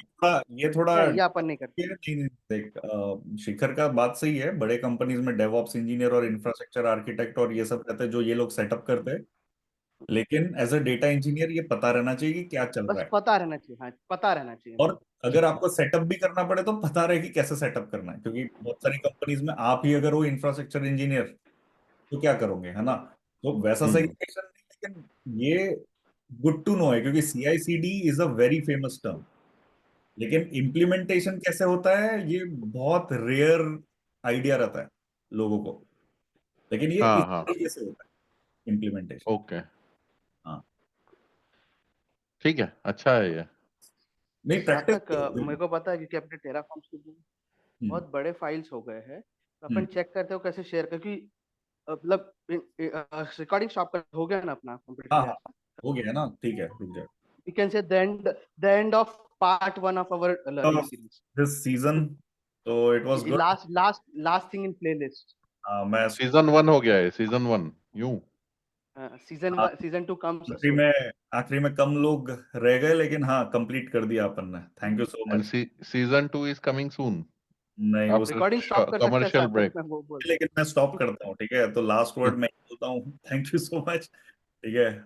ये थोड़ा नहीं ये अपन नहीं करते। नहीं नहीं, देख शिखर का बात सही है, बड़े कंपनीज में डेवऑप्स इंजीनियर और इंफ्रास्ट्रक्चर आर्किटेक्ट और ये सब रहते हैं जो ये लोग सेटअप करते हैं। लेकिन एज अ डेटा इंजीनियर ये पता रहना चाहिए कि क्या चल रहा बस है। पता रहना चाहिए, हाँ पता रहना चाहिए और उनको। अगर आपको सेटअप भी करना पड़े तो पता रहे कि कैसे सेटअप करना है, क्योंकि बहुत सारी कंपनीज में आप ही अगर हो इंफ्रास्ट्रक्चर इंजीनियर तो क्या करोगे, है ना। तो वैसा सही हम्म। क्वेश्चन नहीं, लेकिन ये गुड टू नो है, क्योंकि CI/CD is a very famous term, लेकिन इम्प्लीमेंटेशन कैसे होता है ये बहुत रेयर आइडिया रहता है लोगों को। लेकिन ये इस हाँ, हाँ। तरीके से होता है इम्प्लीमेंटेशन। ओके, हाँ, ठीक है, अच्छा है ये। नहीं प्रैक्टिस। सार्थक मेरे को पता है क्योंकि अपने टेराफॉर्म के हम्म बहुत बड़े फाइल्स हो गए हैं, तो अपन हम्म। चेक करते हो कैसे शेयर, क्योंकि मतलब रिकॉर्डिंग स्टॉप कर हो गया ना अपना कंप्लीट हाँ किया। हाँ, हो गया ना, ठीक है, रुक जाए। We can say the end of part one of our learning series. This season, तो it was good. Last thing in playlist. मैं सीजन 1 हो गया है, सीजन 1 यूं? सीजन 2 कम्स आखिरी में कम लोग रह गए, लेकिन हाँ कंप्लीट कर दिया अपन ने। Thank you so and much. Season 2 is coming soon नहीं वो रिकॉर्डिंग स्टॉप कर सकते हैं कमर्शियल साथ ब्रेक। में, वो बोल लेकिन मैं स्टॉप करता हूँ, ठीक है? तो लास्ट वर्ड मैं बोलता हूँ, थैंक यू सो मच, ठीक है?